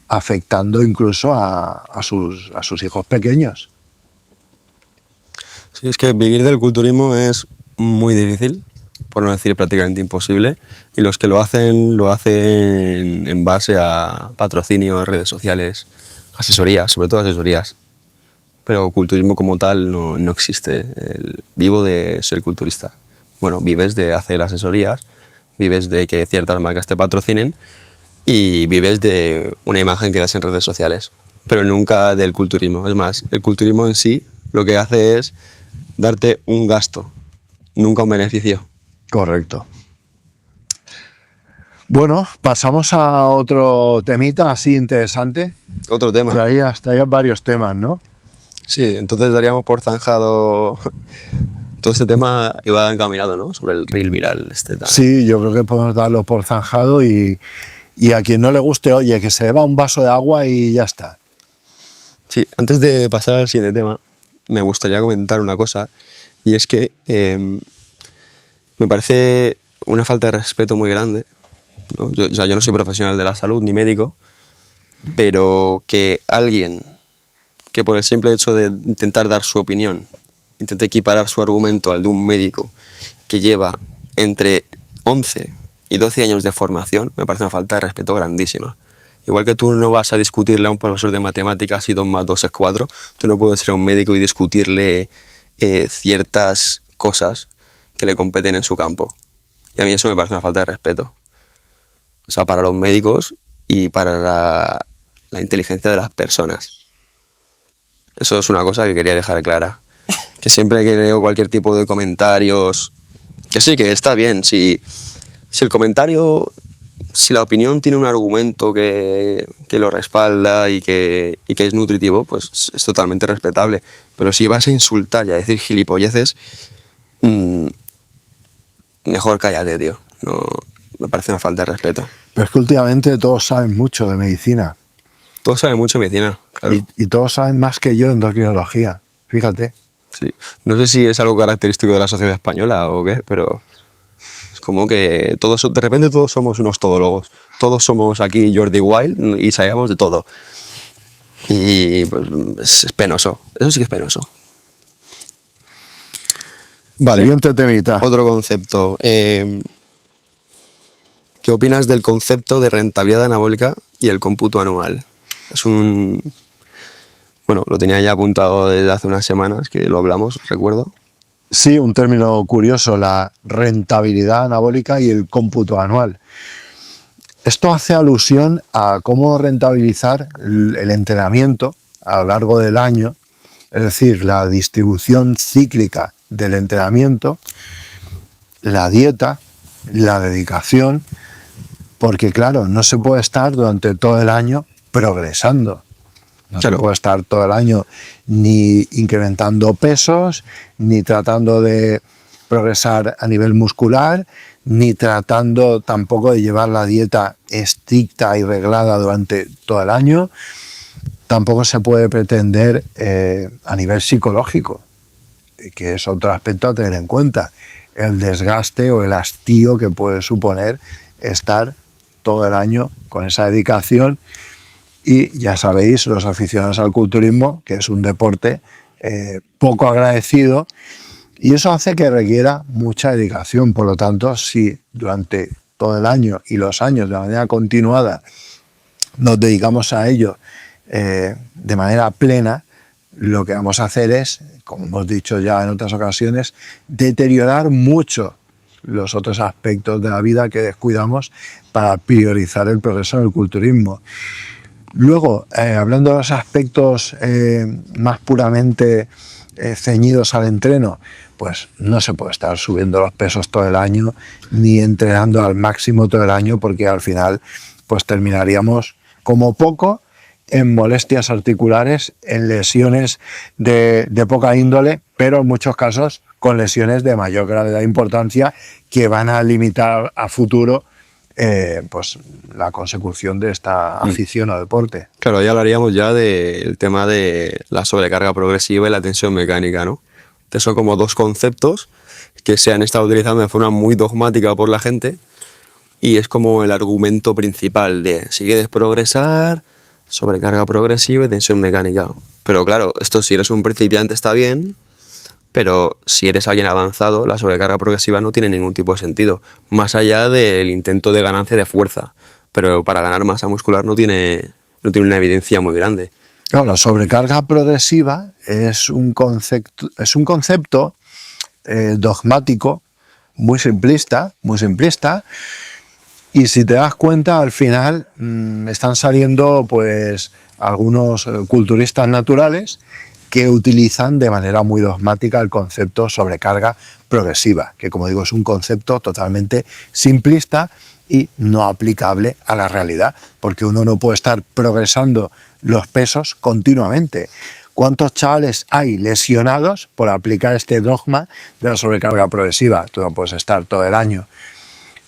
afectando incluso a sus hijos pequeños. Sí, es que vivir del culturismo es muy difícil, por no decir prácticamente imposible, y los que lo hacen en base a patrocinios, redes sociales, asesorías, sobre todo asesorías. Pero culturismo como tal no existe. Vivo de ser culturista. Bueno, vives de hacer asesorías, vives de que ciertas marcas te patrocinen y vives de una imagen que das en redes sociales, pero nunca del culturismo. Es más, el culturismo en sí lo que hace es darte un gasto, nunca un beneficio. Correcto. Bueno, pasamos a otro temita así interesante. Otro tema. Traías varios temas, ¿no? Sí, entonces daríamos por zanjado todo este tema iba encaminado, ¿no? Sobre el reel viral Sí, yo creo que podemos darlo por zanjado y a quien no le guste, oye, que se beba un vaso de agua y ya está. Sí, antes de pasar al siguiente tema, me gustaría comentar una cosa, y es que me parece una falta de respeto muy grande, ¿no? Yo no soy profesional de la salud ni médico, pero que alguien que por el simple hecho de intentar dar su opinión, intente equiparar su argumento al de un médico que lleva entre 11 y 12 años de formación, me parece una falta de respeto grandísima. Igual que tú no vas a discutirle a un profesor de matemáticas si 2 más 2 es 4, tú no puedes ir a un médico y discutirle ciertas cosas que le competen en su campo. Y a mí eso me parece una falta de respeto. O sea, para los médicos y para la inteligencia de las personas. Eso es una cosa que quería dejar clara. Que siempre que leo cualquier tipo de comentarios, que sí, que está bien, si el comentario, si la opinión tiene un argumento que lo respalda y que es nutritivo, pues es totalmente respetable. Pero si vas a insultar y a decir gilipolleces, mejor cállate, tío. No, me parece una falta de respeto. Pero es que últimamente todos saben mucho de medicina. Todos saben mucho de medicina, claro. Y todos saben más que yo de endocrinología, fíjate. Sí. No sé si es algo característico de la sociedad española o qué, pero es como que todos, de repente todos somos unos todólogos. Todos somos aquí Jordi Wild y sabemos de todo. Y pues es penoso. Eso sí que es penoso. Vale, siguiente temita. Otro concepto. ¿Qué opinas del concepto de rentabilidad anabólica y el cómputo anual? Es un... Bueno, lo tenía ya apuntado desde hace unas semanas, que lo hablamos, recuerdo. Sí, un término curioso, la rentabilidad anabólica y el cómputo anual. Esto hace alusión a cómo rentabilizar el entrenamiento a lo largo del año, es decir, la distribución cíclica del entrenamiento, la dieta, la dedicación, porque claro, no se puede estar durante todo el año progresando. No se puede estar todo el año ni incrementando pesos, ni tratando de progresar a nivel muscular, ni tratando tampoco de llevar la dieta estricta y reglada durante todo el año. Tampoco se puede pretender a nivel psicológico, que es otro aspecto a tener en cuenta, el desgaste o el hastío que puede suponer estar todo el año con esa dedicación. Y ya sabéis, los aficionados al culturismo, que es un deporte poco agradecido, y eso hace que requiera mucha dedicación. Por lo tanto, si durante todo el año y los años de manera continuada nos dedicamos a ello de manera plena, lo que vamos a hacer es, como hemos dicho ya en otras ocasiones, deteriorar mucho los otros aspectos de la vida que descuidamos para priorizar el progreso del culturismo. Luego, hablando de los aspectos más puramente ceñidos al entreno, pues no se puede estar subiendo los pesos todo el año ni entrenando al máximo todo el año, porque al final pues terminaríamos como poco en molestias articulares, en lesiones de poca índole, pero en muchos casos con lesiones de mayor gravedad e importancia que van a limitar a futuro pues la consecución de esta afición o deporte. Claro, ya hablaríamos ya del tema de la sobrecarga progresiva y la tensión mecánica, ¿no? Estos son como dos conceptos que se han estado utilizando de forma muy dogmática por la gente y es como el argumento principal de si quieres progresar, sobrecarga progresiva y tensión mecánica. Pero claro, esto si eres un principiante está bien, pero si eres alguien avanzado, la sobrecarga progresiva no tiene ningún tipo de sentido, más allá del intento de ganancia de fuerza. Pero para ganar masa muscular no tiene una evidencia muy grande. Claro, la sobrecarga progresiva es un concepto dogmático muy simplista, y si te das cuenta, al final están saliendo pues algunos culturistas naturales que utilizan de manera muy dogmática el concepto sobrecarga progresiva, que como digo es un concepto totalmente simplista y no aplicable a la realidad, porque uno no puede estar progresando los pesos continuamente. ¿Cuántos chavales hay lesionados por aplicar este dogma de la sobrecarga progresiva? Tú no puedes estar todo el año.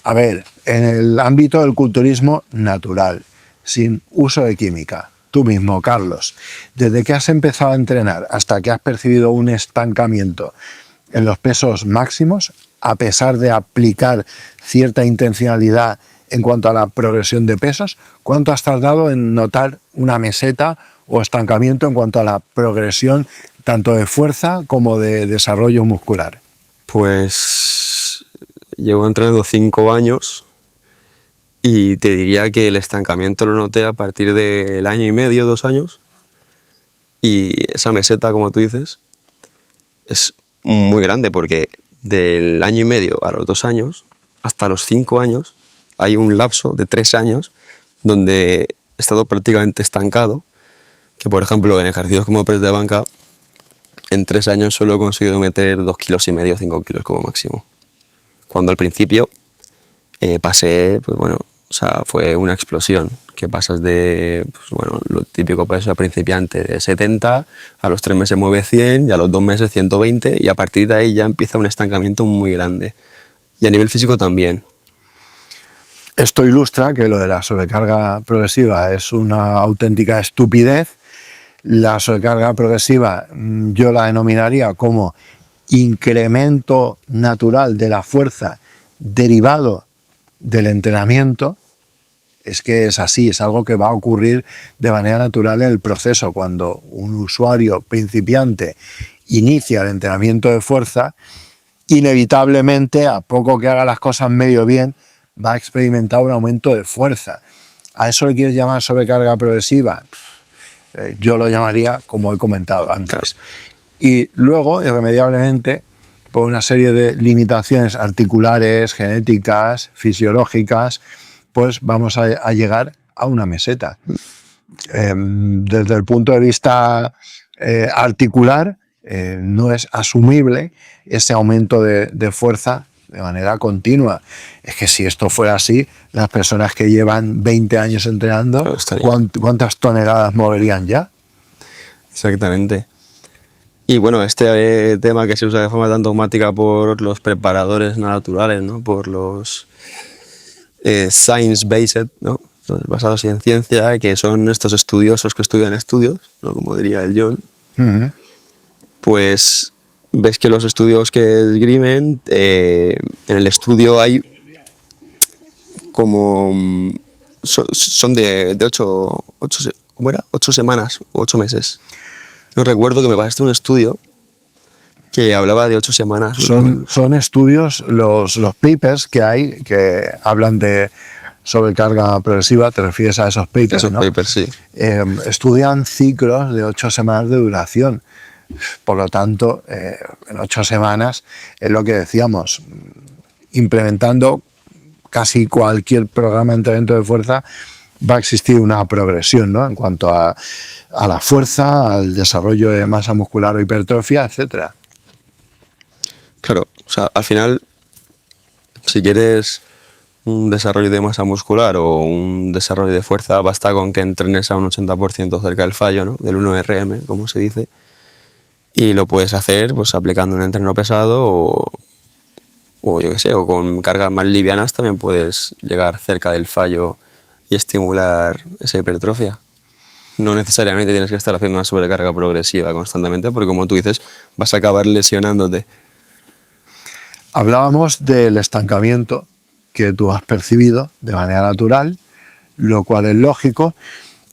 A ver, en el ámbito del culturismo natural, sin uso de química, tú mismo, Carlos, desde que has empezado a entrenar hasta que has percibido un estancamiento en los pesos máximos, a pesar de aplicar cierta intencionalidad en cuanto a la progresión de pesos, ¿cuánto has tardado en notar una meseta o estancamiento en cuanto a la progresión tanto de fuerza como de desarrollo muscular? Pues llevo entrenando 5 años Y te diría que el estancamiento lo noté a partir del año y medio, 2 años. Y esa meseta, como tú dices, es muy grande porque del año y medio a los 2 años, hasta los 5 años, hay un lapso de 3 años donde he estado prácticamente estancado. Que, por ejemplo, en ejercicios como press de banca, en 3 años solo he conseguido meter 2,5 kilos, 5 kilos como máximo. Cuando al principio pasé, pues bueno, o sea, fue una explosión, que pasas de, pues bueno, lo típico peso principiante de 70, a los 3 meses mueve 100 y a los 2 meses 120 y a partir de ahí ya empieza un estancamiento muy grande. Y a nivel físico también. Esto ilustra que lo de la sobrecarga progresiva es una auténtica estupidez. La sobrecarga progresiva yo la denominaría como incremento natural de la fuerza derivado del entrenamiento. Es que es así, es algo que va a ocurrir de manera natural en el proceso. Cuando un usuario principiante inicia el entrenamiento de fuerza, inevitablemente, a poco que haga las cosas medio bien, va a experimentar un aumento de fuerza. ¿A eso le quieres llamar sobrecarga progresiva? Yo lo llamaría como he comentado antes. Y luego, irremediablemente, por una serie de limitaciones articulares, genéticas, fisiológicas, pues vamos a llegar a una meseta. Desde el punto de vista articular, no es asumible ese aumento de fuerza de manera continua. Es que si esto fuera así, las personas que llevan 20 años entrenando, ¿cuántas toneladas moverían ya? Exactamente. Y bueno, este tema que se usa de forma tan dogmática por los preparadores naturales, ¿no? Por los science-based, ¿no? Entonces, basados en ciencia, que son estos estudiosos que estudian estudios, ¿no? Como diría el John, pues ves que los estudios que esgrimen, en el estudio hay como... son de 8 semanas o 8 meses. No recuerdo, que me pasaste un estudio que hablaba de 8 semanas. Son estudios, los papers que hay que hablan de sobrecarga progresiva, te refieres a esos papers, esos ¿no? Papers, sí. Estudian ciclos de 8 semanas de duración. Por lo tanto, en 8 semanas es lo que decíamos, implementando casi cualquier programa de entrenamiento de fuerza va a existir una progresión, ¿no? En cuanto a la fuerza, al desarrollo de masa muscular o hipertrofia, etcétera. Claro, o sea, al final, si quieres un desarrollo de masa muscular o un desarrollo de fuerza, basta con que entrenes a un 80% cerca del fallo, ¿no? Del 1RM, como se dice, y lo puedes hacer pues aplicando un entreno pesado o yo qué sé, o con cargas más livianas también puedes llegar cerca del fallo y estimular esa hipertrofia. No necesariamente tienes que estar haciendo una sobrecarga progresiva constantemente, porque como tú dices, vas a acabar lesionándote. Hablábamos del estancamiento que tú has percibido de manera natural, lo cual es lógico,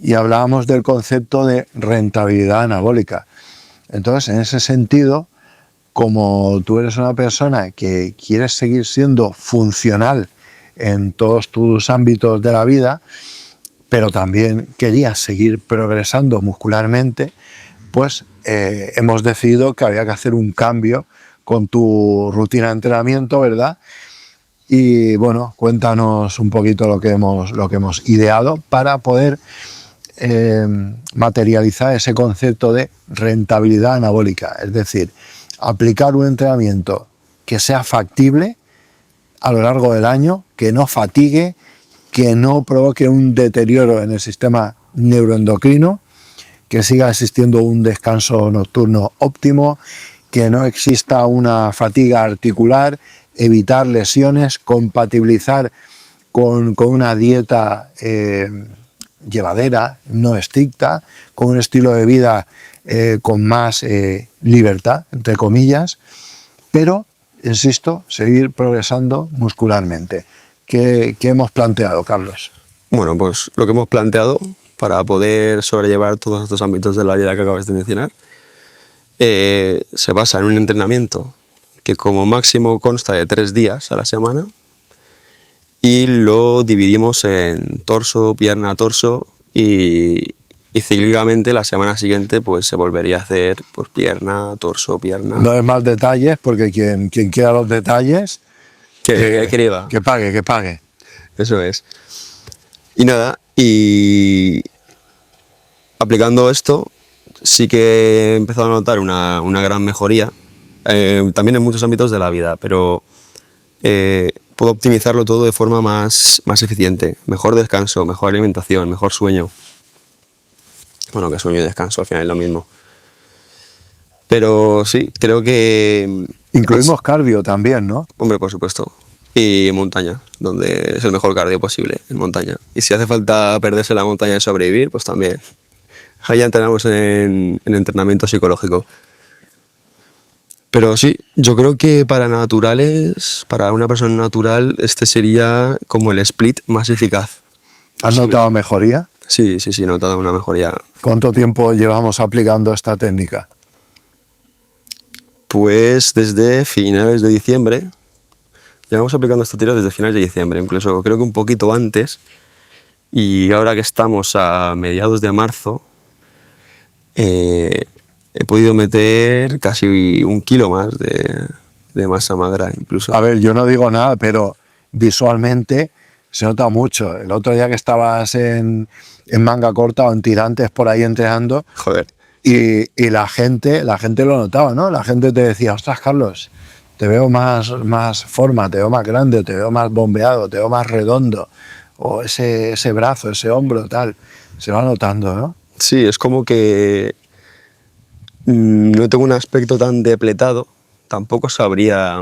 y hablábamos del concepto de rentabilidad anabólica. Entonces, en ese sentido, como tú eres una persona que quieres seguir siendo funcional en todos tus ámbitos de la vida, pero también querías seguir progresando muscularmente, pues hemos decidido que había que hacer un cambio con tu rutina de entrenamiento, ¿verdad? Y bueno, cuéntanos un poquito lo que hemos ideado para poder materializar ese concepto de rentabilidad anabólica, es decir, aplicar un entrenamiento que sea factible a lo largo del año, que no fatigue, que no provoque un deterioro en el sistema neuroendocrino, que siga existiendo un descanso nocturno óptimo, que no exista una fatiga articular, evitar lesiones, compatibilizar con una dieta llevadera, no estricta, con un estilo de vida con más libertad, entre comillas, pero, insisto, seguir progresando muscularmente. ¿Qué hemos planteado, Carlos? Bueno, pues lo que hemos planteado para poder sobrellevar todos estos ámbitos de la vida que acabas de mencionar se basa en un entrenamiento que como máximo consta de 3 días a la semana y lo dividimos en torso, pierna, torso y cíclicamente la semana siguiente pues se volvería a hacer pues, pierna, torso, pierna. No es más detalles, porque quien quiera los detalles, Que escriba. que pague. Eso es. Y nada, y aplicando esto sí que he empezado a notar una gran mejoría, también en muchos ámbitos de la vida, pero puedo optimizarlo todo de forma más eficiente. Mejor descanso, mejor alimentación, mejor sueño. Bueno, que sueño y descanso al final es lo mismo. Pero sí, creo que... Incluimos cardio también, ¿no? Hombre, por supuesto. Y montaña, donde es el mejor cardio posible, en montaña. Y si hace falta perderse en la montaña y sobrevivir, pues también. Ahí ya entrenamos en entrenamiento psicológico. Pero sí, yo creo que para naturales, para una persona natural, este sería como el split más eficaz. ¿Has notado mejoría? Sí, he notado una mejoría. ¿Cuánto tiempo llevamos aplicando esta técnica? Pues desde finales de diciembre. Llevamos aplicando esta tira desde finales de diciembre, incluso creo que un poquito antes. Y ahora que estamos a mediados de marzo, he podido meter casi 1 kilo más de masa magra incluso. A ver, yo no digo nada, pero visualmente se nota mucho. El otro día que estabas en manga corta o en tirantes por ahí entrenando, Joder. y la gente lo notaba, ¿no? La gente te decía, ostras, Carlos, te veo más forma, te veo más grande, te veo más bombeado, te veo más redondo, o ese brazo, ese hombro, tal. Se va notando, ¿no? Sí, es como que no tengo un aspecto tan depletado, tampoco sabría,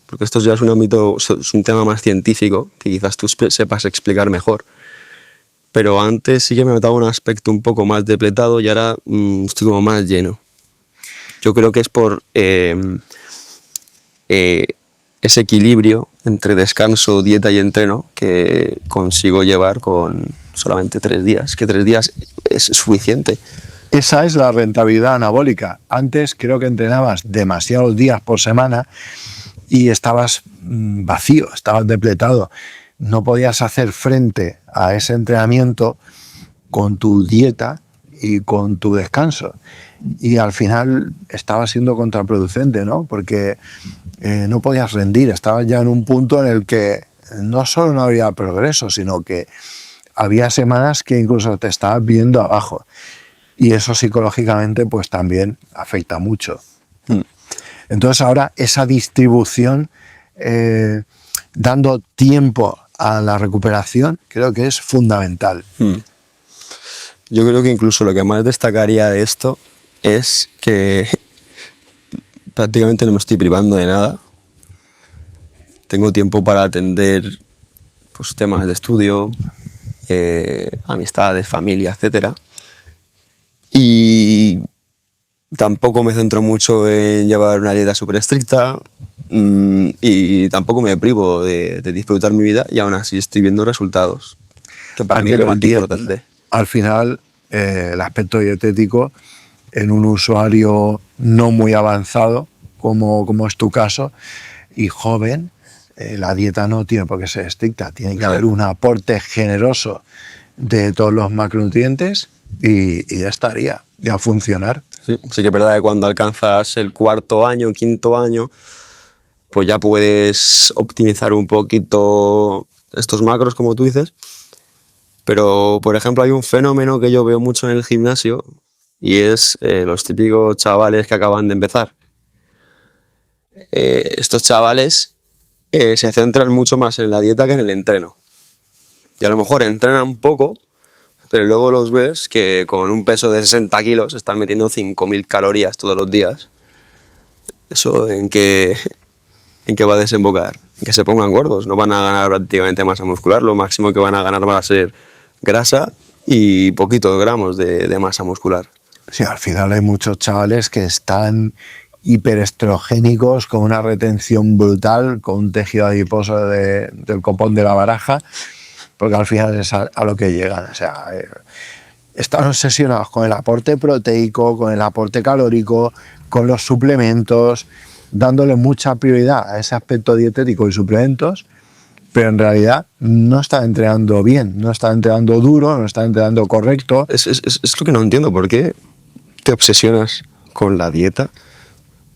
porque esto ya es un ámbito, es un tema más científico, que quizás tú sepas explicar mejor. Pero antes sí que me notaba un aspecto un poco más depletado y ahora estoy como más lleno. Yo creo que es por ese equilibrio entre descanso, dieta y entreno que consigo llevar con solamente 3 días, que 3 días es suficiente. Esa es la rentabilidad anabólica. Antes creo que entrenabas demasiados días por semana y estabas vacío, estabas depletado. No podías hacer frente a ese entrenamiento con tu dieta y con tu descanso. Y al final estaba siendo contraproducente, ¿no? Porque no podías rendir, estabas ya en un punto en el que no solo no había progreso, sino que había semanas que incluso te estabas viendo abajo. Y eso psicológicamente pues también afecta mucho. Entonces ahora esa distribución, dando tiempo a la recuperación, creo que es fundamental. Yo creo que incluso lo que más destacaría de esto es que prácticamente no me estoy privando de nada. Tengo tiempo para atender pues, temas de estudio, amistades, familia, etc. Y tampoco me centro mucho en llevar una dieta súper estricta y tampoco me privo de disfrutar mi vida y aún así estoy viendo resultados. Que para mí es lo más importante. Al final, el aspecto dietético en un usuario no muy avanzado, como es tu caso, y joven, la dieta no tiene por qué ser estricta, tiene que haber un aporte generoso de todos los macronutrientes y ya estaría, ya a funcionar. Sí que es verdad que cuando alcanzas el 4.º año, 5.º año, pues ya puedes optimizar un poquito estos macros, como tú dices. Pero, por ejemplo, hay un fenómeno que yo veo mucho en el gimnasio y es los típicos chavales que acaban de empezar. Estos chavales se centran mucho más en la dieta que en el entreno. Y a lo mejor entrenan un poco, pero luego los ves que con un peso de 60 kilos están metiendo 5.000 calorías todos los días. ¿Eso en qué va a desembocar? En que se pongan gordos. No van a ganar prácticamente masa muscular. Lo máximo que van a ganar va a ser grasa y poquitos gramos de masa muscular. Sí, al final hay muchos chavales que están hiperestrogénicos, con una retención brutal, con un tejido adiposo del copón de la baraja, porque al final es a lo que llegan. O sea, están obsesionados con el aporte proteico, con el aporte calórico, con los suplementos, dándole mucha prioridad a ese aspecto dietético y suplementos, pero en realidad no está entrenando bien, no está entrenando duro, no está entrenando correcto. Es lo que no entiendo, ¿por qué te obsesionas con la dieta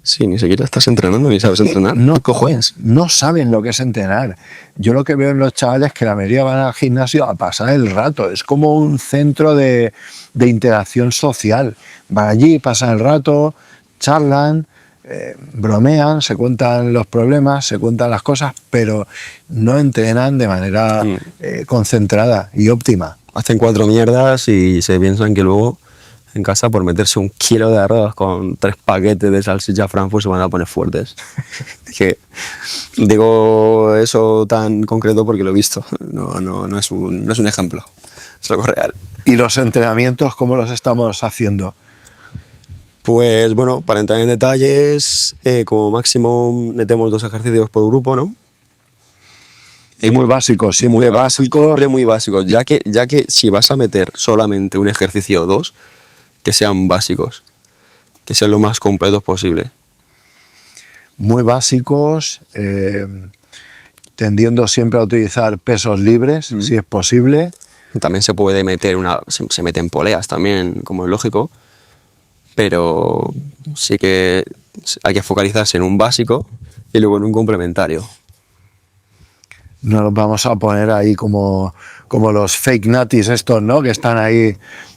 si ni siquiera estás entrenando ni sabes entrenar? No, ¿Qué cojones? no saben lo que es entrenar. Yo lo que veo en los chavales es que la mayoría van al gimnasio a pasar el rato. Es como un centro de interacción social. Van allí, pasan el rato, charlan, bromean, se cuentan los problemas, se cuentan las cosas, pero no entrenan de manera concentrada y óptima. Hacen 4 mierdas y se piensan que luego en casa por meterse 1 kilo de arroz con 3 paquetes de salchicha Frankfurt se van a poner fuertes. Que digo eso tan concreto porque lo he visto, no es un ejemplo, es algo real. ¿Y los entrenamientos cómo los estamos haciendo? Pues bueno, para entrar en detalles, como máximo metemos 2 ejercicios por grupo, ¿no? Y muy básicos, sí, muy básicos. Siempre muy básicos, ya que si vas a meter solamente un ejercicio o 2, que sean básicos, que sean lo más completos posible. Muy básicos, tendiendo siempre a utilizar pesos libres, si es posible. También se puede meter se meten poleas también, como es lógico, pero sí que hay que focalizarse en un básico y luego en un complementario. No nos vamos a poner ahí como los fake natis estos, ¿no? Que están ahí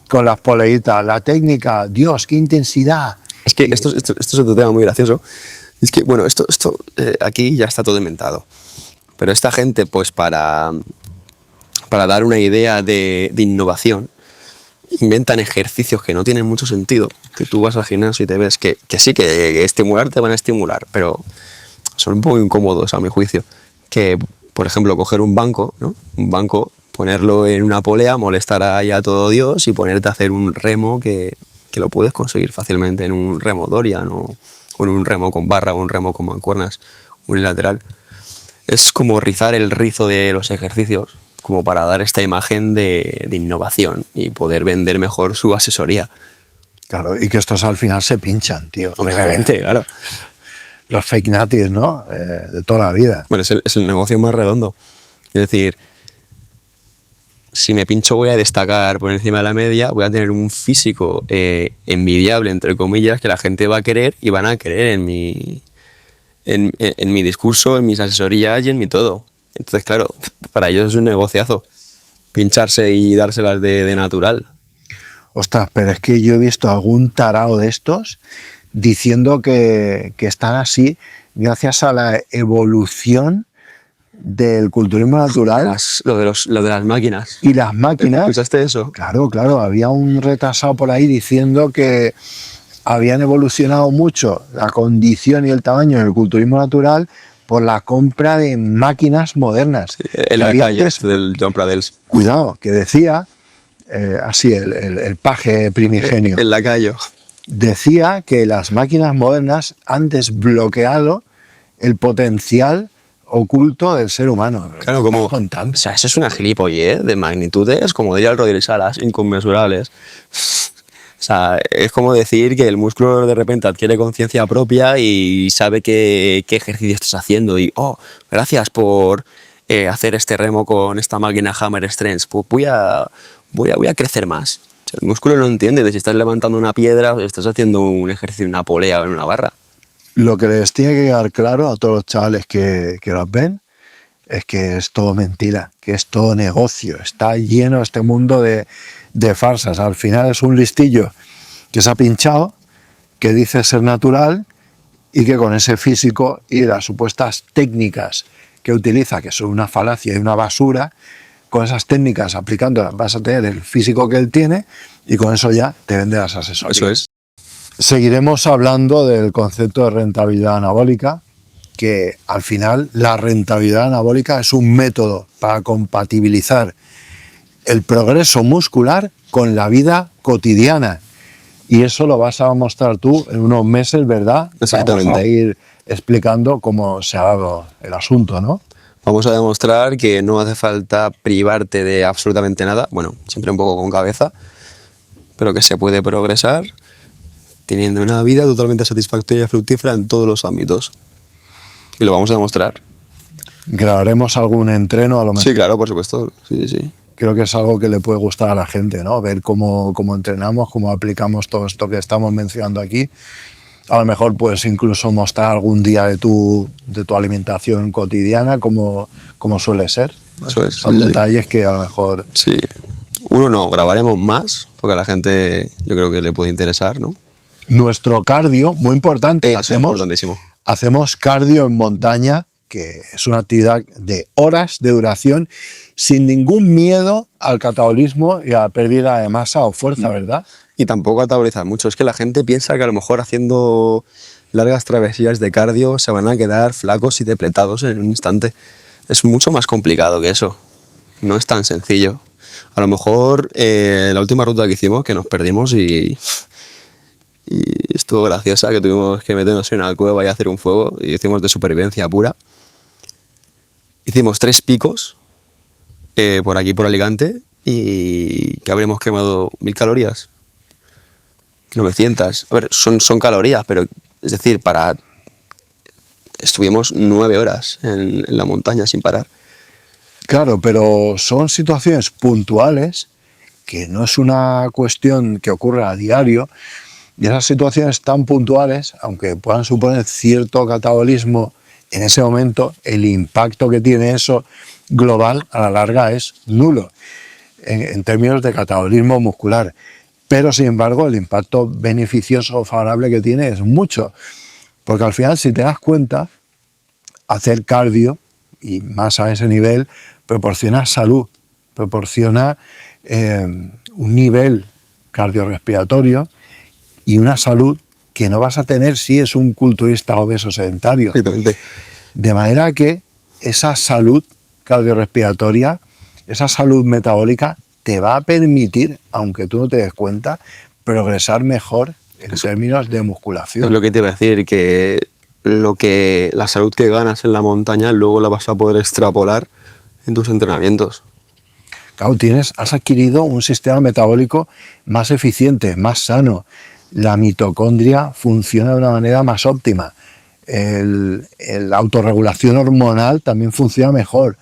con las poleitas. La técnica, Dios, qué intensidad. Es que esto es otro tema muy gracioso. Es que, bueno, esto aquí ya está todo inventado. Pero esta gente, pues para dar una idea de innovación, inventan ejercicios que no tienen mucho sentido, que tú vas al gimnasio y te ves que sí, que estimular te van a estimular, pero son un poco incómodos a mi juicio. Que, por ejemplo, coger un banco, ¿no? Un banco, ponerlo en una polea, molestar ahí a todo Dios y ponerte a hacer un remo que lo puedes conseguir fácilmente en un remo Dorian o en un remo con barra o un remo con mancuernas unilateral. Es como rizar el rizo de los ejercicios, como para dar esta imagen de innovación y poder vender mejor su asesoría. Claro, y que estos al final se pinchan, tío. Obviamente, claro. Los fake natis, ¿no? De toda la vida. Bueno, es el negocio más redondo. Es decir, si me pincho voy a destacar por encima de la media, voy a tener un físico envidiable, entre comillas, que la gente va a querer y van a querer en mi discurso, en mis asesorías y en mi todo. Entonces, claro, para ellos es un negociazo pincharse y dárselas de natural. Ostras, pero es que yo he visto algún tarao de estos diciendo que están así gracias a la evolución del culturismo natural. Lo de las máquinas. Y las máquinas. ¿Escuchaste eso? Claro, había un retrasado por ahí diciendo que habían evolucionado mucho la condición y el tamaño del culturismo natural por la compra de máquinas modernas. El lacayo del John Pradels. Cuidado, que decía, así, el paje primigenio. El lacayo. Decía que las máquinas modernas han desbloqueado el potencial oculto del ser humano. Claro, como... O sea, eso es una gilipollez de magnitudes, como diría el Rodríguez Salas, inconmensurables. O sea, es como decir que el músculo de repente adquiere conciencia propia y sabe qué ejercicio estás haciendo y, oh, gracias por hacer este remo con esta máquina Hammer Strength, pues voy a crecer más. O sea, el músculo no entiende de si estás levantando una piedra o si estás haciendo un ejercicio en una polea o en una barra. Lo que les tiene que quedar claro a todos los chavales que los ven es que es todo mentira, que es todo negocio, está lleno este mundo de farsas. Al final es un listillo que se ha pinchado, que dice ser natural y que con ese físico y las supuestas técnicas que utiliza, que son una falacia y una basura, con esas técnicas aplicándolas vas a tener el físico que él tiene y con eso ya te vende las asesorías. Eso es. Seguiremos hablando del concepto de rentabilidad anabólica, que al final la rentabilidad anabólica es un método para compatibilizar el progreso muscular con la vida cotidiana. Y eso lo vas a mostrar tú en unos meses, ¿verdad? Exactamente. Vamos a ir explicando cómo se ha dado el asunto, ¿no? Vamos a demostrar que no hace falta privarte de absolutamente nada, bueno, siempre un poco con cabeza, pero que se puede progresar teniendo una vida totalmente satisfactoria y fructífera en todos los ámbitos. Y lo vamos a demostrar. Grabaremos algún entreno a lo mejor. Sí, claro, por supuesto. Sí, sí. Creo que es algo que le puede gustar a la gente, ¿no? Ver cómo entrenamos, cómo aplicamos todo esto que estamos mencionando aquí. A lo mejor puedes incluso mostrar algún día de tu alimentación cotidiana, como suele ser. Eso es. Son detalles que a lo mejor... Sí. Uno no, grabaremos más, porque a la gente yo creo que le puede interesar, ¿no? Nuestro cardio, muy importante, Es importantísimo. hacemos cardio en montaña, que es una actividad de horas de duración, sin ningún miedo al catabolismo y a la pérdida de masa o fuerza, ¿verdad? Y tampoco catabolizar mucho. Es que la gente piensa que a lo mejor haciendo largas travesías de cardio se van a quedar flacos y depletados en un instante. Es mucho más complicado que eso. No es tan sencillo. A lo mejor la última ruta que hicimos, que nos perdimos y estuvo graciosa, que tuvimos que meternos en una cueva y hacer un fuego, y hicimos de supervivencia pura. Hicimos 3 picos por aquí, por Alicante, y que habremos quemado 1000 calorías. 900. A ver, son calorías, pero es decir, estuvimos 9 horas en la montaña sin parar. Claro, pero son situaciones puntuales, que no es una cuestión que ocurra a diario, y esas situaciones tan puntuales, aunque puedan suponer cierto catabolismo en ese momento, el impacto que tiene eso global a la larga es nulo en términos de catabolismo muscular. Pero, sin embargo, el impacto beneficioso o favorable que tiene es mucho. Porque al final, si te das cuenta, hacer cardio, y más a ese nivel, proporciona salud, proporciona un nivel cardiorrespiratorio y una salud que no vas a tener si es un culturista obeso sedentario. Exactamente. De manera que esa salud cardiorrespiratoria, esa salud metabólica, te va a permitir, aunque tú no te des cuenta, progresar mejor en términos de musculación. Es lo que te iba a decir, que la salud que ganas en la montaña luego la vas a poder extrapolar en tus entrenamientos. Claro, has adquirido un sistema metabólico más eficiente, más sano. La mitocondria funciona de una manera más óptima. La autorregulación hormonal también funciona mejor.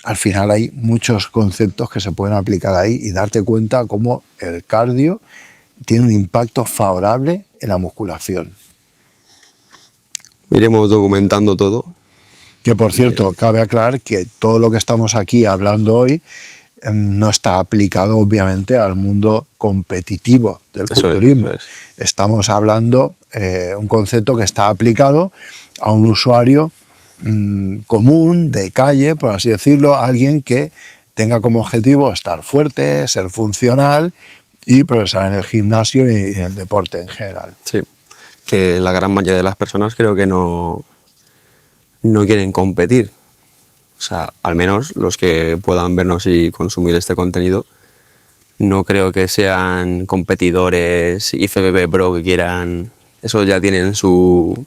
Al final hay muchos conceptos que se pueden aplicar ahí y darte cuenta cómo el cardio tiene un impacto favorable en la musculación. Iremos documentando todo. Que, por cierto, cabe aclarar que todo lo que estamos aquí hablando hoy no está aplicado, obviamente, al mundo competitivo del culturismo. Estamos hablando un concepto que está aplicado a un usuario común, de calle, por así decirlo, alguien que tenga como objetivo estar fuerte, ser funcional y progresar en el gimnasio y en el deporte en general. Sí, que la gran mayoría de las personas creo que no quieren competir. O sea, al menos los que puedan vernos y consumir este contenido, no creo que sean competidores IFBB Pro que quieran. Eso ya tienen sus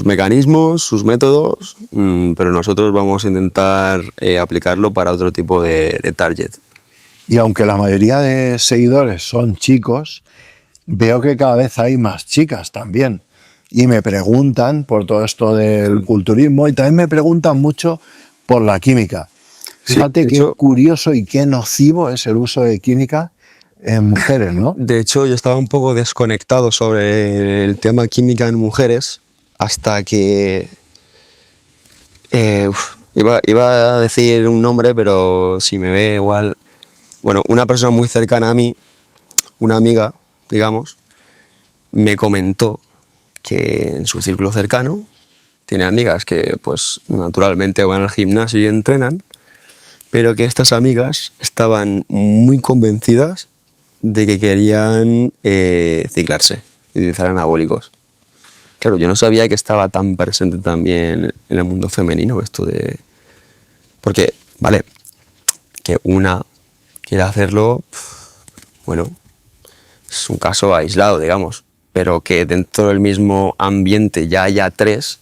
mecanismos, sus métodos, pero nosotros vamos a intentar aplicarlo para otro tipo de target. Y aunque la mayoría de seguidores son chicos, veo que cada vez hay más chicas también. Y me preguntan por todo esto del culturismo y también me preguntan mucho por la química. Fíjate qué curioso y qué nocivo es el uso de química en mujeres, ¿no? De hecho, yo estaba un poco desconectado sobre el tema química en mujeres hasta que... iba a decir un nombre, pero si me ve igual... Bueno, una persona muy cercana a mí, una amiga, digamos, me comentó que en su círculo cercano tiene amigas que pues naturalmente van al gimnasio y entrenan, pero que estas amigas estaban muy convencidas de que querían ciclarse y utilizar anabólicos. Claro, yo no sabía que estaba tan presente también en el mundo femenino esto de... Porque, vale, que una quiera hacerlo, bueno, es un caso aislado, digamos, pero que dentro del mismo ambiente ya haya 3,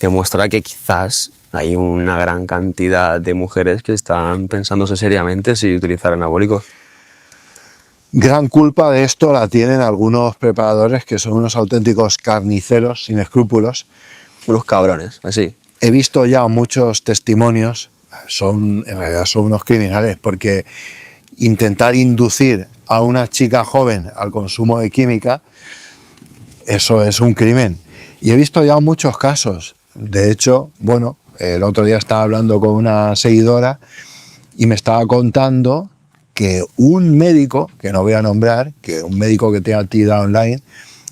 demuestra que quizás hay una gran cantidad de mujeres que están pensándose seriamente si utilizar anabólicos. Gran culpa de esto la tienen algunos preparadores que son unos auténticos carniceros sin escrúpulos. Unos cabrones, así. he visto ya muchos testimonios, en realidad son unos criminales, porque intentar inducir a una chica joven al consumo de química, eso es un crimen. Y he visto ya muchos casos. De hecho, bueno, el otro día estaba hablando con una seguidora y me estaba contando que un médico, que no voy a nombrar, que un médico que tiene actividad online,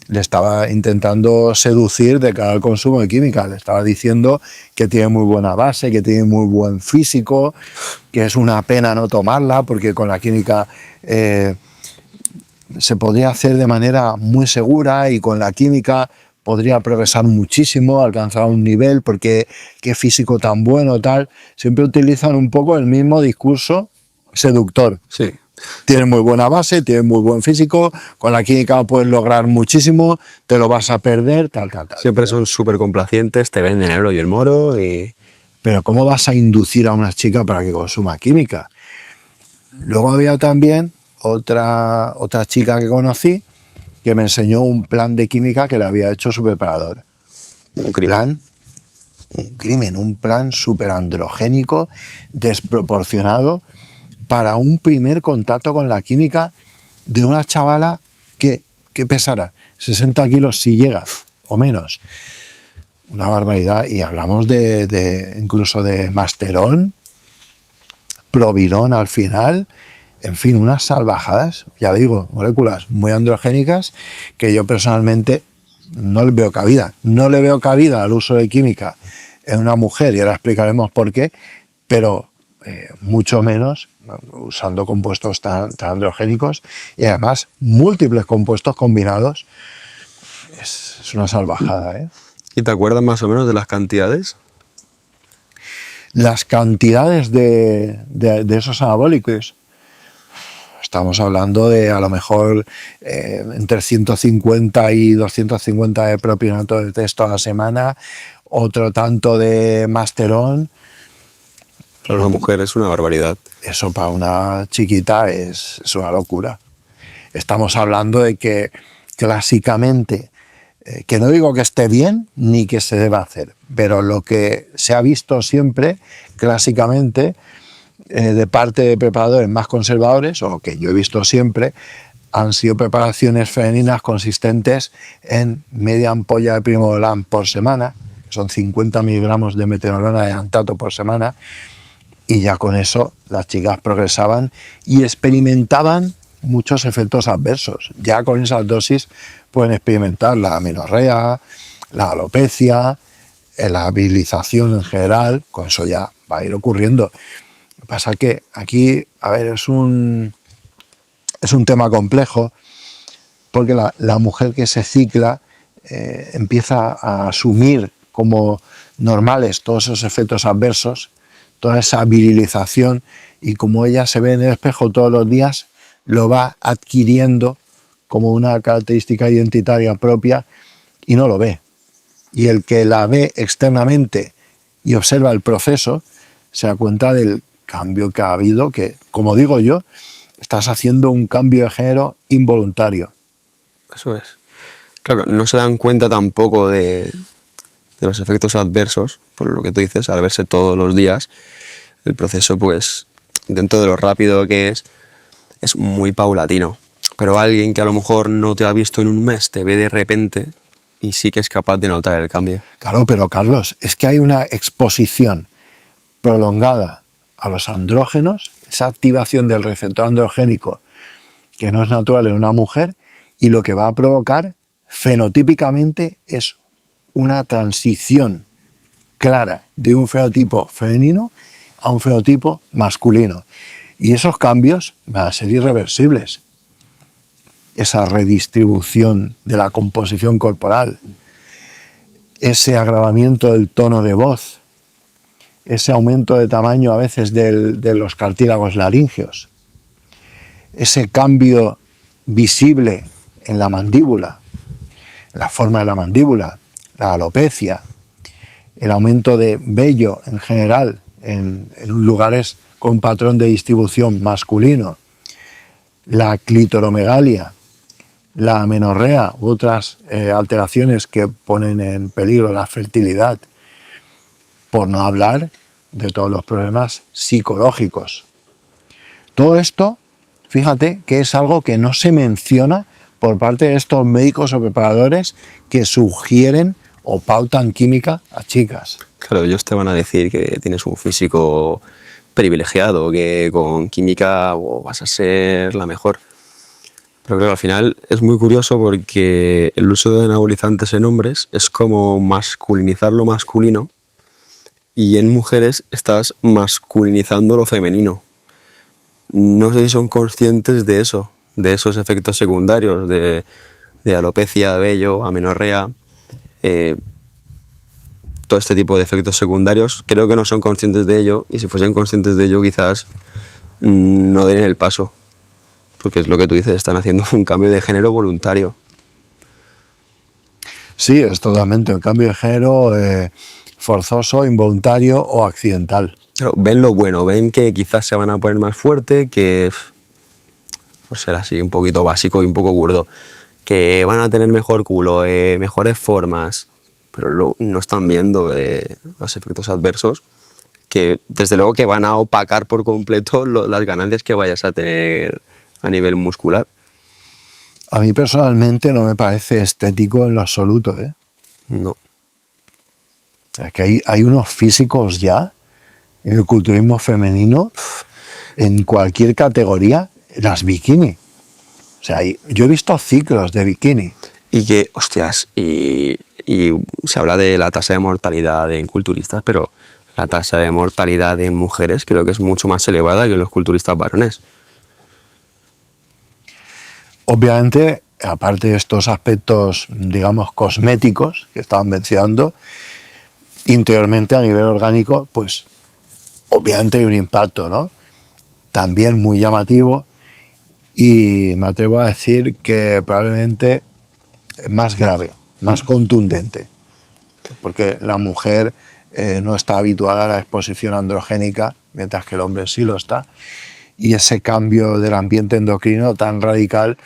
le estaba intentando seducir de cara al consumo de química. Le estaba diciendo que tiene muy buena base, que tiene muy buen físico, que es una pena no tomarla porque con la química se podría hacer de manera muy segura y con la química podría progresar muchísimo, alcanzar un nivel porque qué físico tan bueno, tal. Siempre utilizan un poco el mismo discurso seductor. Sí. Tienes muy buena base, tienes muy buen físico, con la química puedes lograr muchísimo, te lo vas a perder, tal. Siempre son súper complacientes, te venden el oro y el moro y... Pero ¿cómo vas a inducir a una chica para que consuma química? Luego había también otra chica que conocí que me enseñó un plan de química que le había hecho su preparador. Un plan súper androgénico, desproporcionado, para un primer contacto con la química de una chavala que pesara 60 kilos si llega, o menos. Una barbaridad. Y hablamos incluso de masterón, provirón al final, en fin, unas salvajadas, ya digo, moléculas muy androgénicas que yo personalmente no le veo cabida. No le veo cabida al uso de química en una mujer, y ahora explicaremos por qué, pero mucho menos usando compuestos tan androgénicos y además múltiples compuestos combinados. Es una salvajada, ¿eh? ¿Y te acuerdas más o menos de las cantidades? Las cantidades de esos anabólicos, estamos hablando de a lo mejor entre 150 y 250 de propionato de testo a la semana, otro tanto de masterón. Para una mujer es una barbaridad. Eso para una chiquita es una locura. Estamos hablando de que clásicamente, que no digo que esté bien ni que se deba hacer, pero lo que se ha visto siempre, clásicamente, de parte de preparadores más conservadores, o que yo he visto siempre, han sido preparaciones femeninas consistentes en media ampolla de primobolan por semana, son 50 miligramos de meteorona de antato por semana, y ya con eso las chicas progresaban y experimentaban muchos efectos adversos. Ya con esas dosis pueden experimentar la amenorrea, la alopecia, la virilización en general, con eso ya va a ir ocurriendo. Lo que pasa es que aquí, a ver, es un tema complejo, porque la mujer que se cicla empieza a asumir como normales todos esos efectos adversos, toda esa virilización, y como ella se ve en el espejo todos los días, lo va adquiriendo como una característica identitaria propia y no lo ve. Y el que la ve externamente y observa el proceso se da cuenta del cambio que ha habido, que, como digo yo, estás haciendo un cambio de género involuntario. Eso es. Claro, no se dan cuenta tampoco de los efectos adversos, por lo que tú dices, al verse todos los días. El proceso, pues, dentro de lo rápido que es muy paulatino. Pero alguien que a lo mejor no te ha visto en un mes, te ve de repente y sí que es capaz de notar el cambio. Claro, pero Carlos, es que hay una exposición prolongada a los andrógenos, esa activación del receptor androgénico que no es natural en una mujer, y lo que va a provocar fenotípicamente es una transición clara de un fenotipo femenino a un fenotipo masculino. Y esos cambios van a ser irreversibles. Esa redistribución de la composición corporal, ese agravamiento del tono de voz, ese aumento de tamaño a veces de los cartílagos laringeos, ese cambio visible en la mandíbula, en la forma de la mandíbula, la alopecia, el aumento de vello en general en lugares con patrón de distribución masculino, la clitoromegalia, la amenorrea u otras alteraciones que ponen en peligro la fertilidad, por no hablar de todos los problemas psicológicos. Todo esto, fíjate que es algo que no se menciona por parte de estos médicos o preparadores que sugieren o pautan química a chicas. Claro, ellos te van a decir que tienes un físico privilegiado, que con química vas a ser la mejor. Pero claro, al final es muy curioso porque el uso de anabolizantes en hombres es como masculinizar lo masculino y en mujeres estás masculinizando lo femenino. No sé si son conscientes de eso, de esos efectos secundarios, de alopecia, vello, amenorrea, todo este tipo de efectos secundarios. Creo que no son conscientes de ello y si fuesen conscientes de ello quizás no den el paso. Porque es lo que tú dices, están haciendo un cambio de género voluntario. Sí, es totalmente un cambio de género forzoso, involuntario o accidental. Claro, ven lo bueno, ven que quizás se van a poner más fuerte, que por ser así un poquito básico y un poco burdo, que van a tener mejor culo, mejores formas, pero no están viendo los efectos adversos que desde luego que van a opacar por completo las ganancias que vayas a tener a nivel muscular. A mí personalmente no me parece estético en lo absoluto, ¿eh? No. Es que hay unos físicos ya en el culturismo femenino, en cualquier categoría, las bikini. O sea, yo he visto ciclos de bikini. Y que, hostias, y se habla de la tasa de mortalidad en culturistas, pero la tasa de mortalidad en mujeres creo que es mucho más elevada que en los culturistas varones. Obviamente, aparte de estos aspectos, digamos, cosméticos que estaban mencionando, interiormente a nivel orgánico, pues obviamente hay un impacto, ¿no? También muy llamativo y me atrevo a decir que probablemente más grave, más contundente, porque la mujer no está habituada a la exposición androgénica, mientras que el hombre sí lo está, y ese cambio del ambiente endocrino tan radical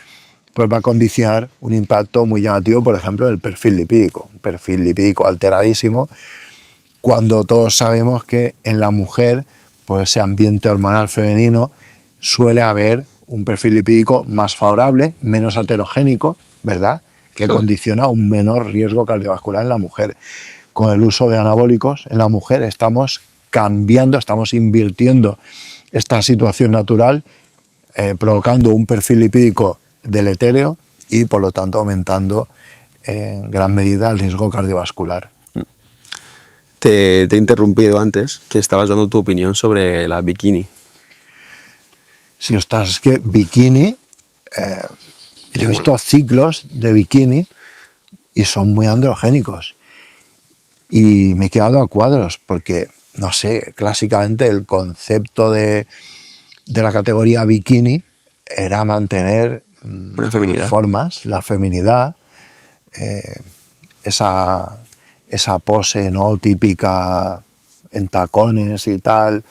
pues va a condicionar un impacto muy llamativo, por ejemplo, del perfil lipídico, un perfil lipídico alteradísimo, cuando todos sabemos que en la mujer, pues ese ambiente hormonal femenino, suele haber un perfil lipídico más favorable, menos aterogénico, ¿verdad?, que condiciona un menor riesgo cardiovascular en la mujer. Con el uso de anabólicos en la mujer estamos cambiando, estamos invirtiendo esta situación natural, provocando un perfil lipídico deletéreo y por lo tanto aumentando en gran medida el riesgo cardiovascular. Te he interrumpido antes, que estabas dando tu opinión sobre la bikini. Si ostras, es que bikini, yo he visto ciclos de bikini y son muy androgénicos. Y me he quedado a cuadros porque, no sé, clásicamente el concepto de la categoría bikini era mantener formas, la feminidad, esa pose no típica en tacones y tal,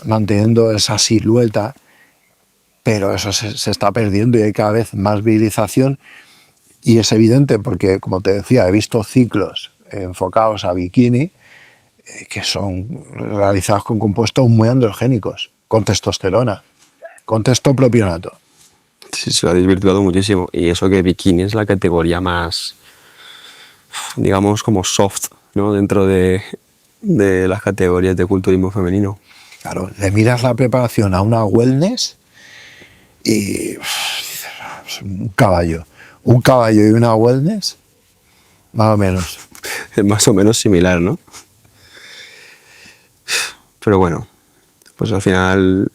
manteniendo esa silueta, pero eso se está perdiendo y hay cada vez más virilización y es evidente porque, como te decía, he visto ciclos enfocados a bikini que son realizados con compuestos muy androgénicos, con testosterona, con testopropionato. Sí, se lo ha desvirtuado muchísimo. Y eso que bikini es la categoría más, digamos, como soft, ¿no?, dentro de las categorías de culturismo femenino. Claro, le miras la preparación a una wellness y un caballo y una wellness, más o menos. Es más o menos similar, ¿no? Pero bueno, pues al final...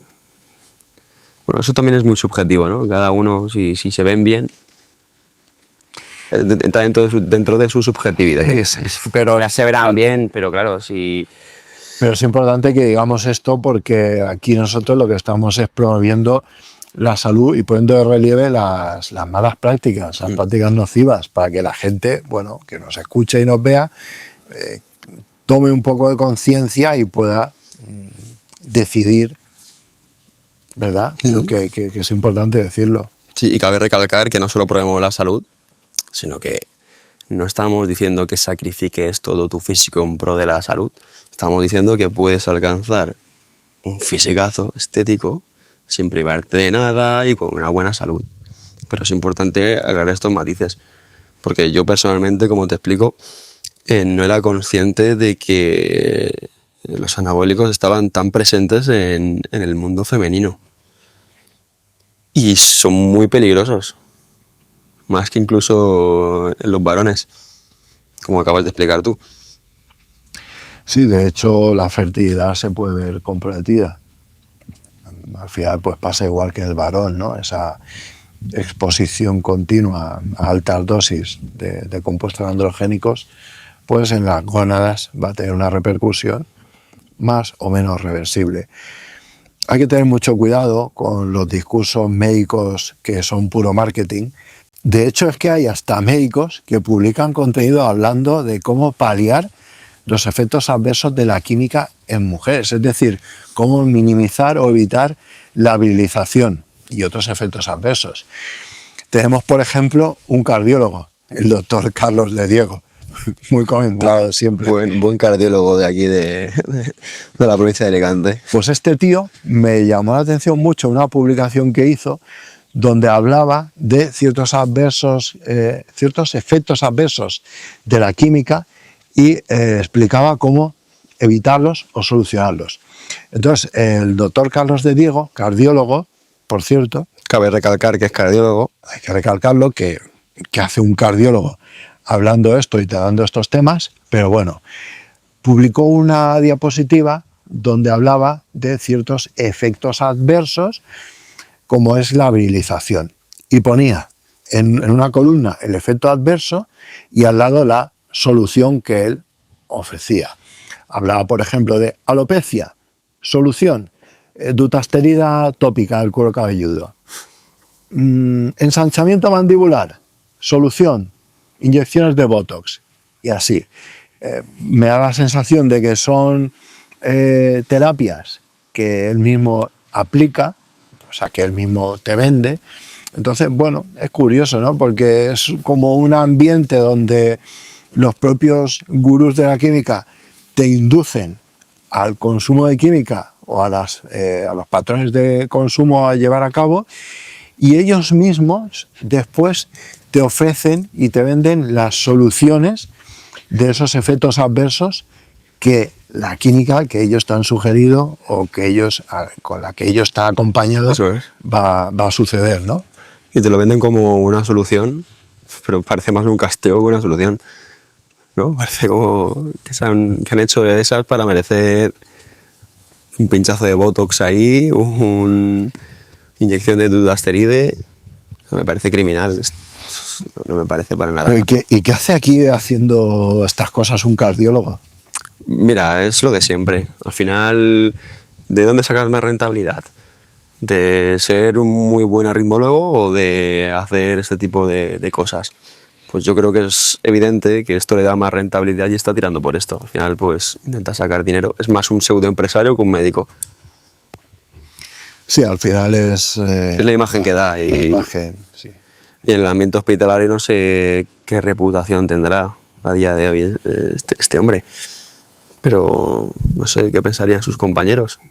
Bueno, eso también es muy subjetivo, ¿no? Cada uno, si se ven bien, entra dentro de su subjetividad. Pero ya se verán bien, pero claro, si... Pero es importante que digamos esto porque aquí nosotros lo que estamos es promoviendo la salud y poniendo de relieve las malas prácticas, las prácticas nocivas, para que la gente, bueno, que nos escuche y nos vea, tome un poco de conciencia y pueda decidir, ¿verdad? Creo que es importante decirlo. Sí, y cabe recalcar que no solo promovemos la salud, sino que no estamos diciendo que sacrifiques todo tu físico en pro de la salud. Estamos diciendo que puedes alcanzar un fisicazo estético sin privarte de nada y con una buena salud. Pero es importante aclarar estos matices, porque yo personalmente, como te explico, no era consciente de que los anabólicos estaban tan presentes en el mundo femenino. Y son muy peligrosos, más que incluso en los varones, como acabas de explicar tú. Sí, de hecho la fertilidad se puede ver comprometida. Al final pues pasa igual que el varón, ¿no? Esa exposición continua a altas dosis de compuestos androgénicos, pues en las gónadas va a tener una repercusión más o menos reversible. Hay que tener mucho cuidado con los discursos médicos que son puro marketing. De hecho, es que hay hasta médicos que publican contenido hablando de cómo paliar los efectos adversos de la química en mujeres, es decir, cómo minimizar o evitar la virilización y otros efectos adversos. Tenemos, por ejemplo, un cardiólogo, el doctor Carlos de Diego, muy comentado siempre. Buen cardiólogo de aquí, de la provincia de Alicante. Pues este tío me llamó la atención mucho una publicación que hizo donde hablaba de ciertos efectos adversos de la química y explicaba cómo evitarlos o solucionarlos. Entonces, el doctor Carlos de Diego, cardiólogo, por cierto... Cabe recalcar que es cardiólogo. Hay que recalcarlo, que hace un cardiólogo hablando esto y tratando estos temas, pero bueno, publicó una diapositiva donde hablaba de ciertos efectos adversos, como es la virilización. Y ponía en una columna el efecto adverso y al lado la solución que él ofrecía. Hablaba, por ejemplo, de alopecia, solución, dutasterida tópica del cuero cabelludo. Ensanchamiento mandibular, solución, inyecciones de Botox. Y así. Me da la sensación de que son terapias que él mismo aplica, o sea, que él mismo te vende. Entonces, bueno, es curioso, ¿no? Porque es como un ambiente donde los propios gurús de la química te inducen al consumo de química o a los patrones de consumo a llevar a cabo, y ellos mismos después te ofrecen y te venden las soluciones de esos efectos adversos que la química que ellos te han sugerido o que con la que ellos están acompañados va a suceder, ¿no? Y te lo venden como una solución, pero parece más un casteo que una solución, ¿no? Parece como que han hecho de esas para merecer un pinchazo de Botox ahí, una inyección de dutasteride. Me parece criminal. No me parece para nada. ¿Y qué hace aquí haciendo estas cosas un cardiólogo? Mira, es lo de siempre. Al final, ¿de dónde sacas más rentabilidad? ¿De ser un muy buen arritmólogo o de hacer este tipo de cosas? Pues yo creo que es evidente que esto le da más rentabilidad y está tirando por esto. Al final, pues intenta sacar dinero. Es más un pseudoempresario que un médico. Sí, al final es la imagen que da. La imagen, sí. Y en el ambiente hospitalario no sé qué reputación tendrá a día de hoy este hombre. Pero no sé qué pensarían sus compañeros.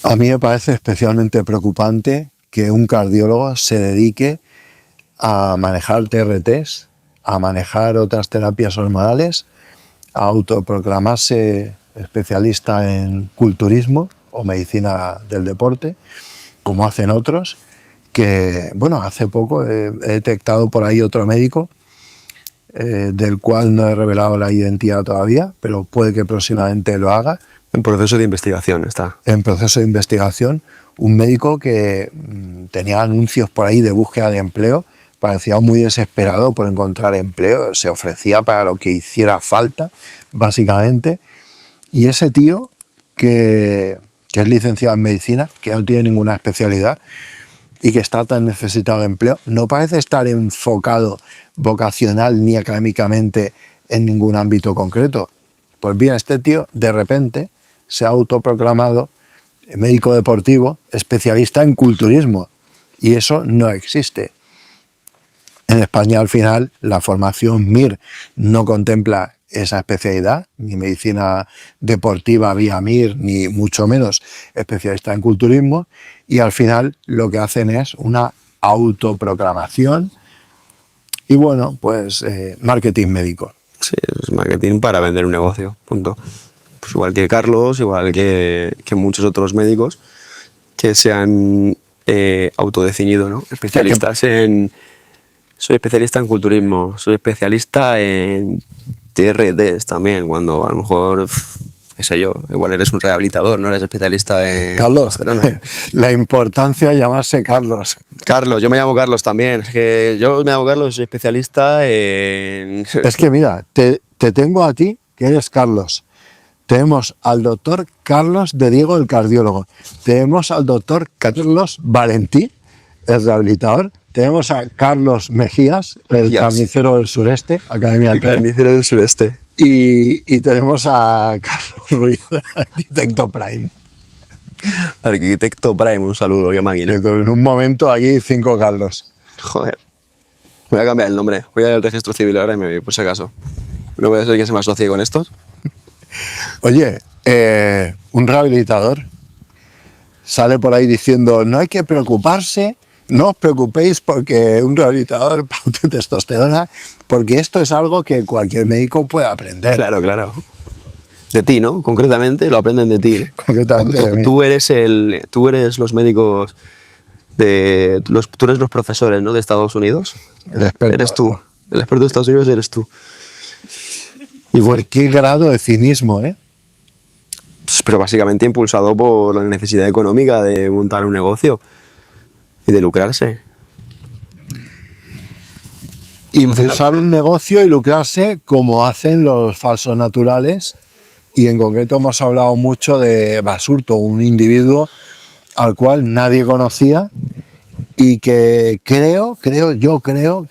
A mí me parece especialmente preocupante que un cardiólogo se dedique a manejar TRTs, a manejar otras terapias hormonales, a autoproclamarse especialista en culturismo o medicina del deporte, como hacen otros, que, bueno, hace poco he detectado por ahí otro médico, del cual no he revelado la identidad todavía, pero puede que próximamente lo haga. En proceso de investigación está. En proceso de investigación, un médico que tenía anuncios por ahí de búsqueda de empleo, parecía muy desesperado por encontrar empleo, se ofrecía para lo que hiciera falta, básicamente, y ese tío, que es licenciado en medicina, que no tiene ninguna especialidad y que está tan necesitado de empleo, no parece estar enfocado vocacional ni académicamente en ningún ámbito concreto. Pues bien, este tío de repente se ha autoproclamado médico deportivo, especialista en culturismo, y eso no existe. En España, al final, la formación MIR no contempla esa especialidad, ni medicina deportiva vía MIR, ni mucho menos especialista en culturismo, y al final lo que hacen es una autoproclamación y bueno, pues marketing médico. Sí, es marketing para vender un negocio, punto. Pues igual que Carlos, igual que muchos otros médicos que se han autodefinido, ¿no? Especialistas en... Soy especialista en culturismo, soy especialista en TRDs también, cuando a lo mejor, qué sé yo, igual eres un rehabilitador, no eres especialista en... Carlos, la importancia de llamarse Carlos. Carlos, yo me llamo Carlos también, es que yo me llamo Carlos, soy especialista en... Es que mira, te tengo a ti, que eres Carlos. Tenemos al doctor Carlos de Diego, el cardiólogo. Tenemos al doctor Carlos Valentí, el rehabilitador. Tenemos a Carlos Mejías, el carnicero del sureste, Academia del Carnicero del sureste. Y tenemos a Carlos Ruiz, arquitecto Prime. Arquitecto Prime, un saludo, qué máquina. En un momento aquí 5 Carlos. Joder. Voy a cambiar el nombre, voy al registro civil ahora y me voy, por si acaso. No voy a ser que se me asocie con estos. Oye, un rehabilitador sale por ahí diciendo no hay que preocuparse, no os preocupéis porque un rehabilitador paute testosterona, porque esto es algo que cualquier médico puede aprender. Claro, claro. De ti, ¿no? Concretamente lo aprenden de ti. Concretamente de mí. Tú eres los médicos tú eres los profesores, ¿no? De Estados Unidos. El experto. Eres tú. El experto de Estados Unidos eres tú. Y por qué grado de cinismo, ¿eh? Pero básicamente impulsado por la necesidad económica de montar un negocio y de lucrarse. Impulsar un negocio y lucrarse como hacen los falsos naturales. Y en concreto hemos hablado mucho de Basurto, un individuo al cual nadie conocía y que creo que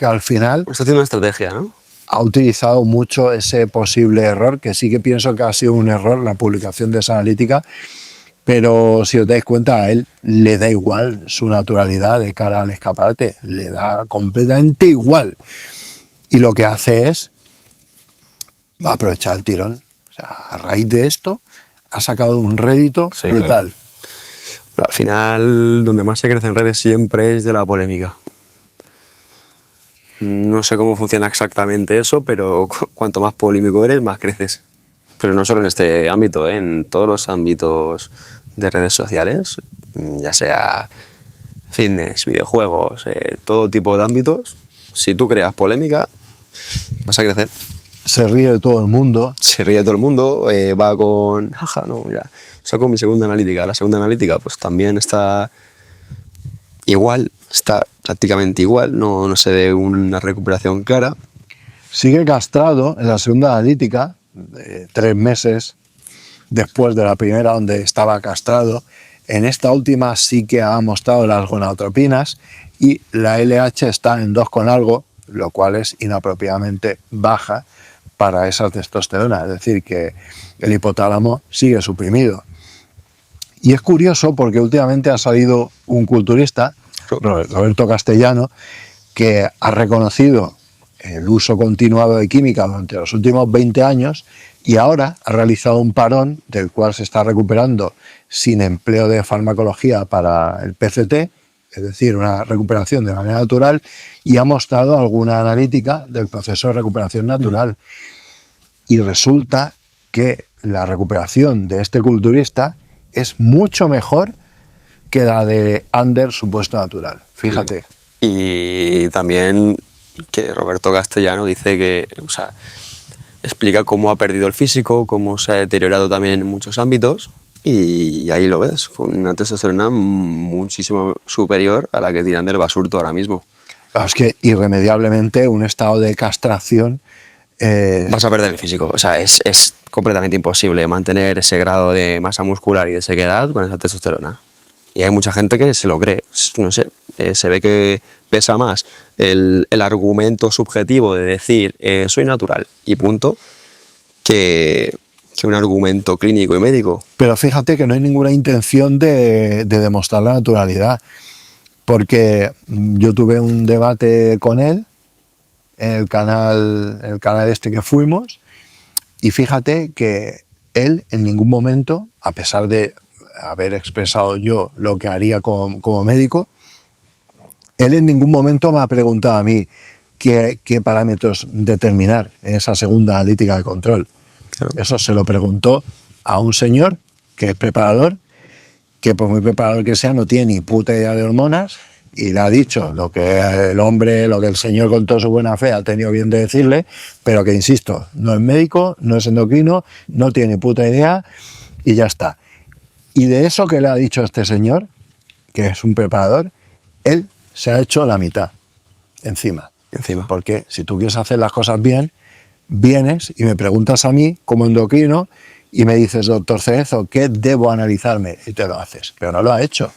al final Está haciendo una estrategia, ¿no? ha utilizado mucho ese posible error, que sí que pienso que ha sido un error la publicación de esa analítica, pero si os dais cuenta, a él le da igual su naturalidad de cara al escaparate, le da completamente igual. Y lo que hace es aprovechar el tirón. O sea, a raíz de esto ha sacado un rédito brutal. Claro. Pero al final, donde más se crece en redes siempre es de la polémica. No sé cómo funciona exactamente eso, pero cuanto más polémico eres, más creces. Pero no solo en este ámbito, en todos los ámbitos de redes sociales, ya sea fitness, videojuegos, todo tipo de ámbitos, si tú creas polémica, vas a crecer. Se ríe de todo el mundo. Se ríe todo el mundo, va con... Jaja, no, ya. Saco mi segunda analítica. La segunda analítica pues también está igual, está prácticamente igual, no se ve una recuperación clara. Sigue castrado en la segunda analítica, 3 meses después de la primera donde estaba castrado. En esta última sí que ha mostrado las gonadotropinas y la LH está en 2 con algo, lo cual es inapropiadamente baja para esa testosterona, es decir, que el hipotálamo sigue suprimido. Y es curioso porque últimamente ha salido un culturista, Roberto Castellano, que ha reconocido el uso continuado de química durante los últimos 20 años y ahora ha realizado un parón del cual se está recuperando sin empleo de farmacología para el PCT, es decir, una recuperación de manera natural, y ha mostrado alguna analítica del proceso de recuperación natural. Y resulta que la recuperación de este culturista es mucho mejor que la de Ander, supuesto natural. Fíjate. Y también que Roberto Castellano dice que, o sea, explica cómo ha perdido el físico, cómo se ha deteriorado también en muchos ámbitos, y ahí lo ves, con una testosterona muchísimo superior a la que tiene Ander Basurto ahora mismo. Es que irremediablemente un estado de castración... Vas a perder el físico, o sea, es completamente imposible mantener ese grado de masa muscular y de sequedad con esa testosterona. Y hay mucha gente que se lo cree, no sé, se ve que pesa más el argumento subjetivo de decir soy natural y punto, que un argumento clínico y médico. Pero fíjate que no hay ninguna intención de demostrar la naturalidad, porque yo tuve un debate con él en el canal este que fuimos, y fíjate que él en ningún momento, a pesar de haber expresado yo lo que haría como médico, él en ningún momento me ha preguntado a mí qué parámetros determinar en esa segunda analítica de control. Claro. Eso se lo preguntó a un señor que es preparador, que por muy preparador que sea no tiene ni puta idea de hormonas, y le ha dicho lo que el hombre, lo que el señor con toda su buena fe ha tenido bien de decirle, pero que, insisto, no es médico, no es endocrino, no tiene puta idea y ya está. Y de eso que le ha dicho este señor, que es un preparador, él se ha hecho la mitad encima. Porque si tú quieres hacer las cosas bien, vienes y me preguntas a mí como endocrino y me dices, doctor Cerezo, ¿qué debo analizarme? Y te lo haces, pero no lo ha hecho.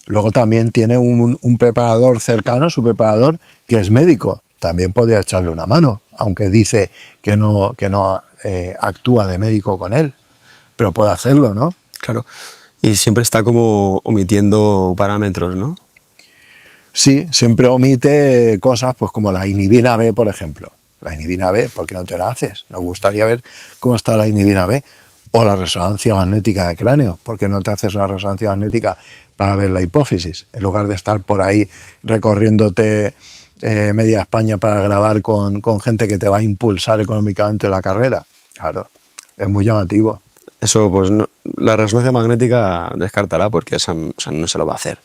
Luego también tiene un preparador cercano, su preparador, que es médico. También podría echarle una mano, aunque dice que no actúa de médico con él. Pero puede hacerlo, ¿no? Claro. Y siempre está como omitiendo parámetros, ¿no? Sí, siempre omite cosas pues como la inhibina B, por ejemplo. La inhibina B, ¿por qué no te la haces? Nos gustaría ver cómo está la inhibina B. O la resonancia magnética de cráneo, ¿por qué no te haces una resonancia magnética para ver la hipófisis? En lugar de estar por ahí recorriéndote media España para grabar con gente que te va a impulsar económicamente la carrera. Claro, es muy llamativo. Eso, pues no, la resonancia magnética descartará porque esa no se lo va a hacer.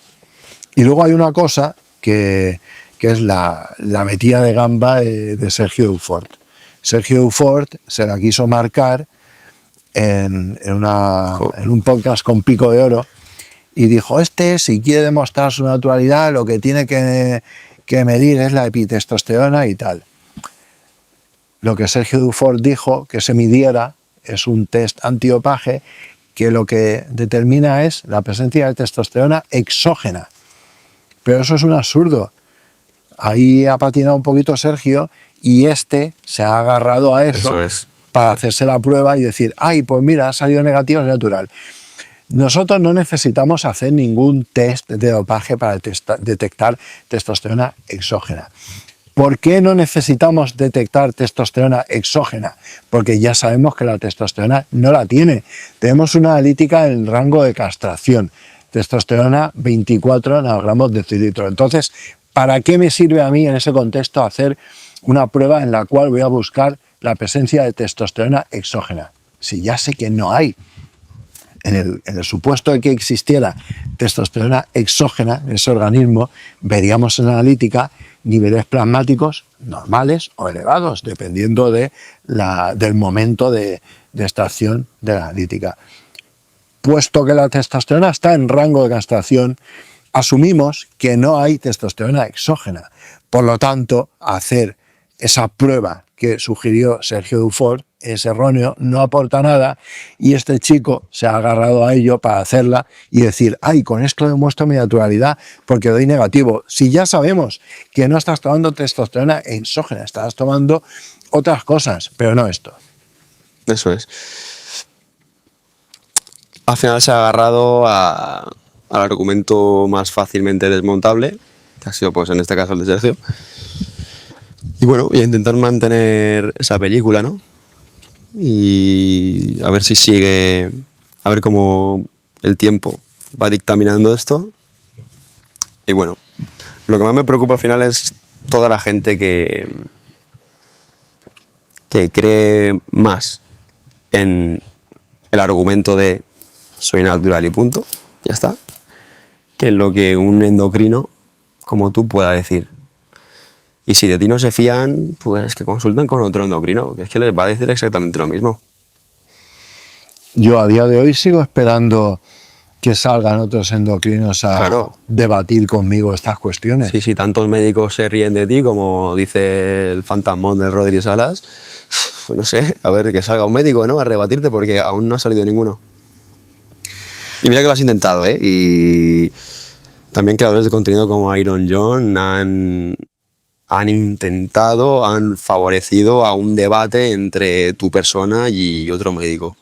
Y luego hay una cosa que es la metida de gamba de Sergio Dufort. Sergio Dufort se la quiso marcar en un podcast con Pico de Oro y dijo, si quiere demostrar su naturalidad, lo que tiene que medir es la epitestosterona y tal. Lo que Sergio Dufort dijo que se midiera es un test antidopaje que lo que determina es la presencia de testosterona exógena. Pero eso es un absurdo. Ahí ha patinado un poquito Sergio y se ha agarrado a eso para hacerse la prueba y decir, ay, pues mira, ha salido negativo, es natural. Nosotros no necesitamos hacer ningún test de dopaje para detectar testosterona exógena. ¿Por qué no necesitamos detectar testosterona exógena? Porque ya sabemos que la testosterona no la tiene. Tenemos una analítica en el rango de castración. Testosterona 24 nanogramos de decilitro. Entonces, ¿para qué me sirve a mí en ese contexto hacer una prueba en la cual voy a buscar la presencia de testosterona exógena? Si ya sé que no hay. En el supuesto de que existiera testosterona exógena en ese organismo, veríamos en la analítica niveles plasmáticos normales o elevados, dependiendo del momento de extracción de la analítica. Puesto que la testosterona está en rango de castración, asumimos que no hay testosterona exógena. Por lo tanto, hacer esa prueba que sugirió Sergio Dufort es erróneo, no aporta nada, y este chico se ha agarrado a ello para hacerla y decir, ay, con esto demuestro mi naturalidad porque doy negativo. Si ya sabemos que no estás tomando testosterona exógena, estás tomando otras cosas, pero no esto. Eso es. Al final se ha agarrado al argumento más fácilmente desmontable, que ha sido, pues en este caso, el de Sergio. Y bueno, y a intentar mantener esa película, ¿no? Y a ver si sigue, a ver cómo el tiempo va dictaminando esto. Y bueno, lo que más me preocupa al final es toda la gente que cree más en el argumento de soy natural y punto, ya está, que en lo que un endocrino como tú pueda decir. Y si de ti no se fían, pues que consulten con otro endocrino, que es que les va a decir exactamente lo mismo. Yo a día de hoy sigo esperando que salgan otros endocrinos a debatir conmigo estas cuestiones. Sí, tantos médicos se ríen de ti, como dice el fantasmón de Rodríguez Salas, pues no sé, a ver, que salga un médico, ¿no?, a rebatirte, porque aún no ha salido ninguno. Y mira que lo has intentado, ¿eh? Y también creadores de contenido como Iron John han intentado, han favorecido a un debate entre tu persona y otro médico.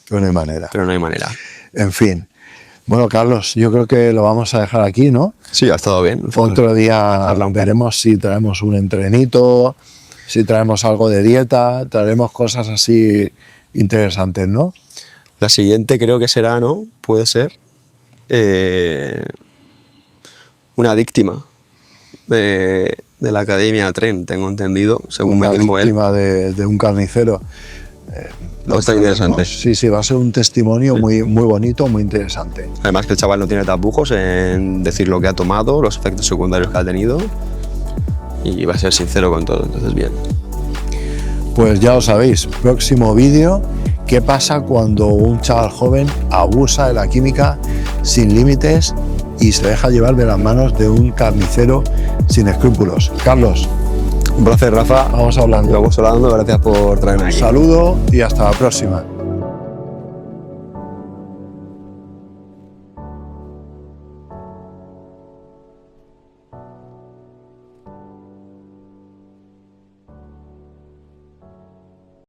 Pero no hay manera. Pero no hay manera. En fin, Bueno, Carlos, yo creo que lo vamos a dejar aquí, ¿no? Sí, ha estado bien. Otro día veremos si traemos un entrenito, si traemos algo de dieta, traeremos cosas así interesantes, ¿no? La siguiente creo que será, ¿no? Puede ser una víctima de la Academia Tren, tengo entendido, según Una me dijo él. víctima de un carnicero. Está interesante. Sí, sí, va a ser un testimonio muy, muy bonito, muy interesante. Además que el chaval no tiene tapujos en decir lo que ha tomado, los efectos secundarios que ha tenido, y va a ser sincero con todo, entonces bien. Pues ya lo sabéis, próximo vídeo, ¿qué pasa cuando un chaval joven abusa de la química sin límites y se deja llevar de las manos de un carnicero sin escrúpulos? Carlos, Un placer, Rafa. vamos hablando. Vamos hablando, gracias por traerme aquí. Saludo y hasta la próxima.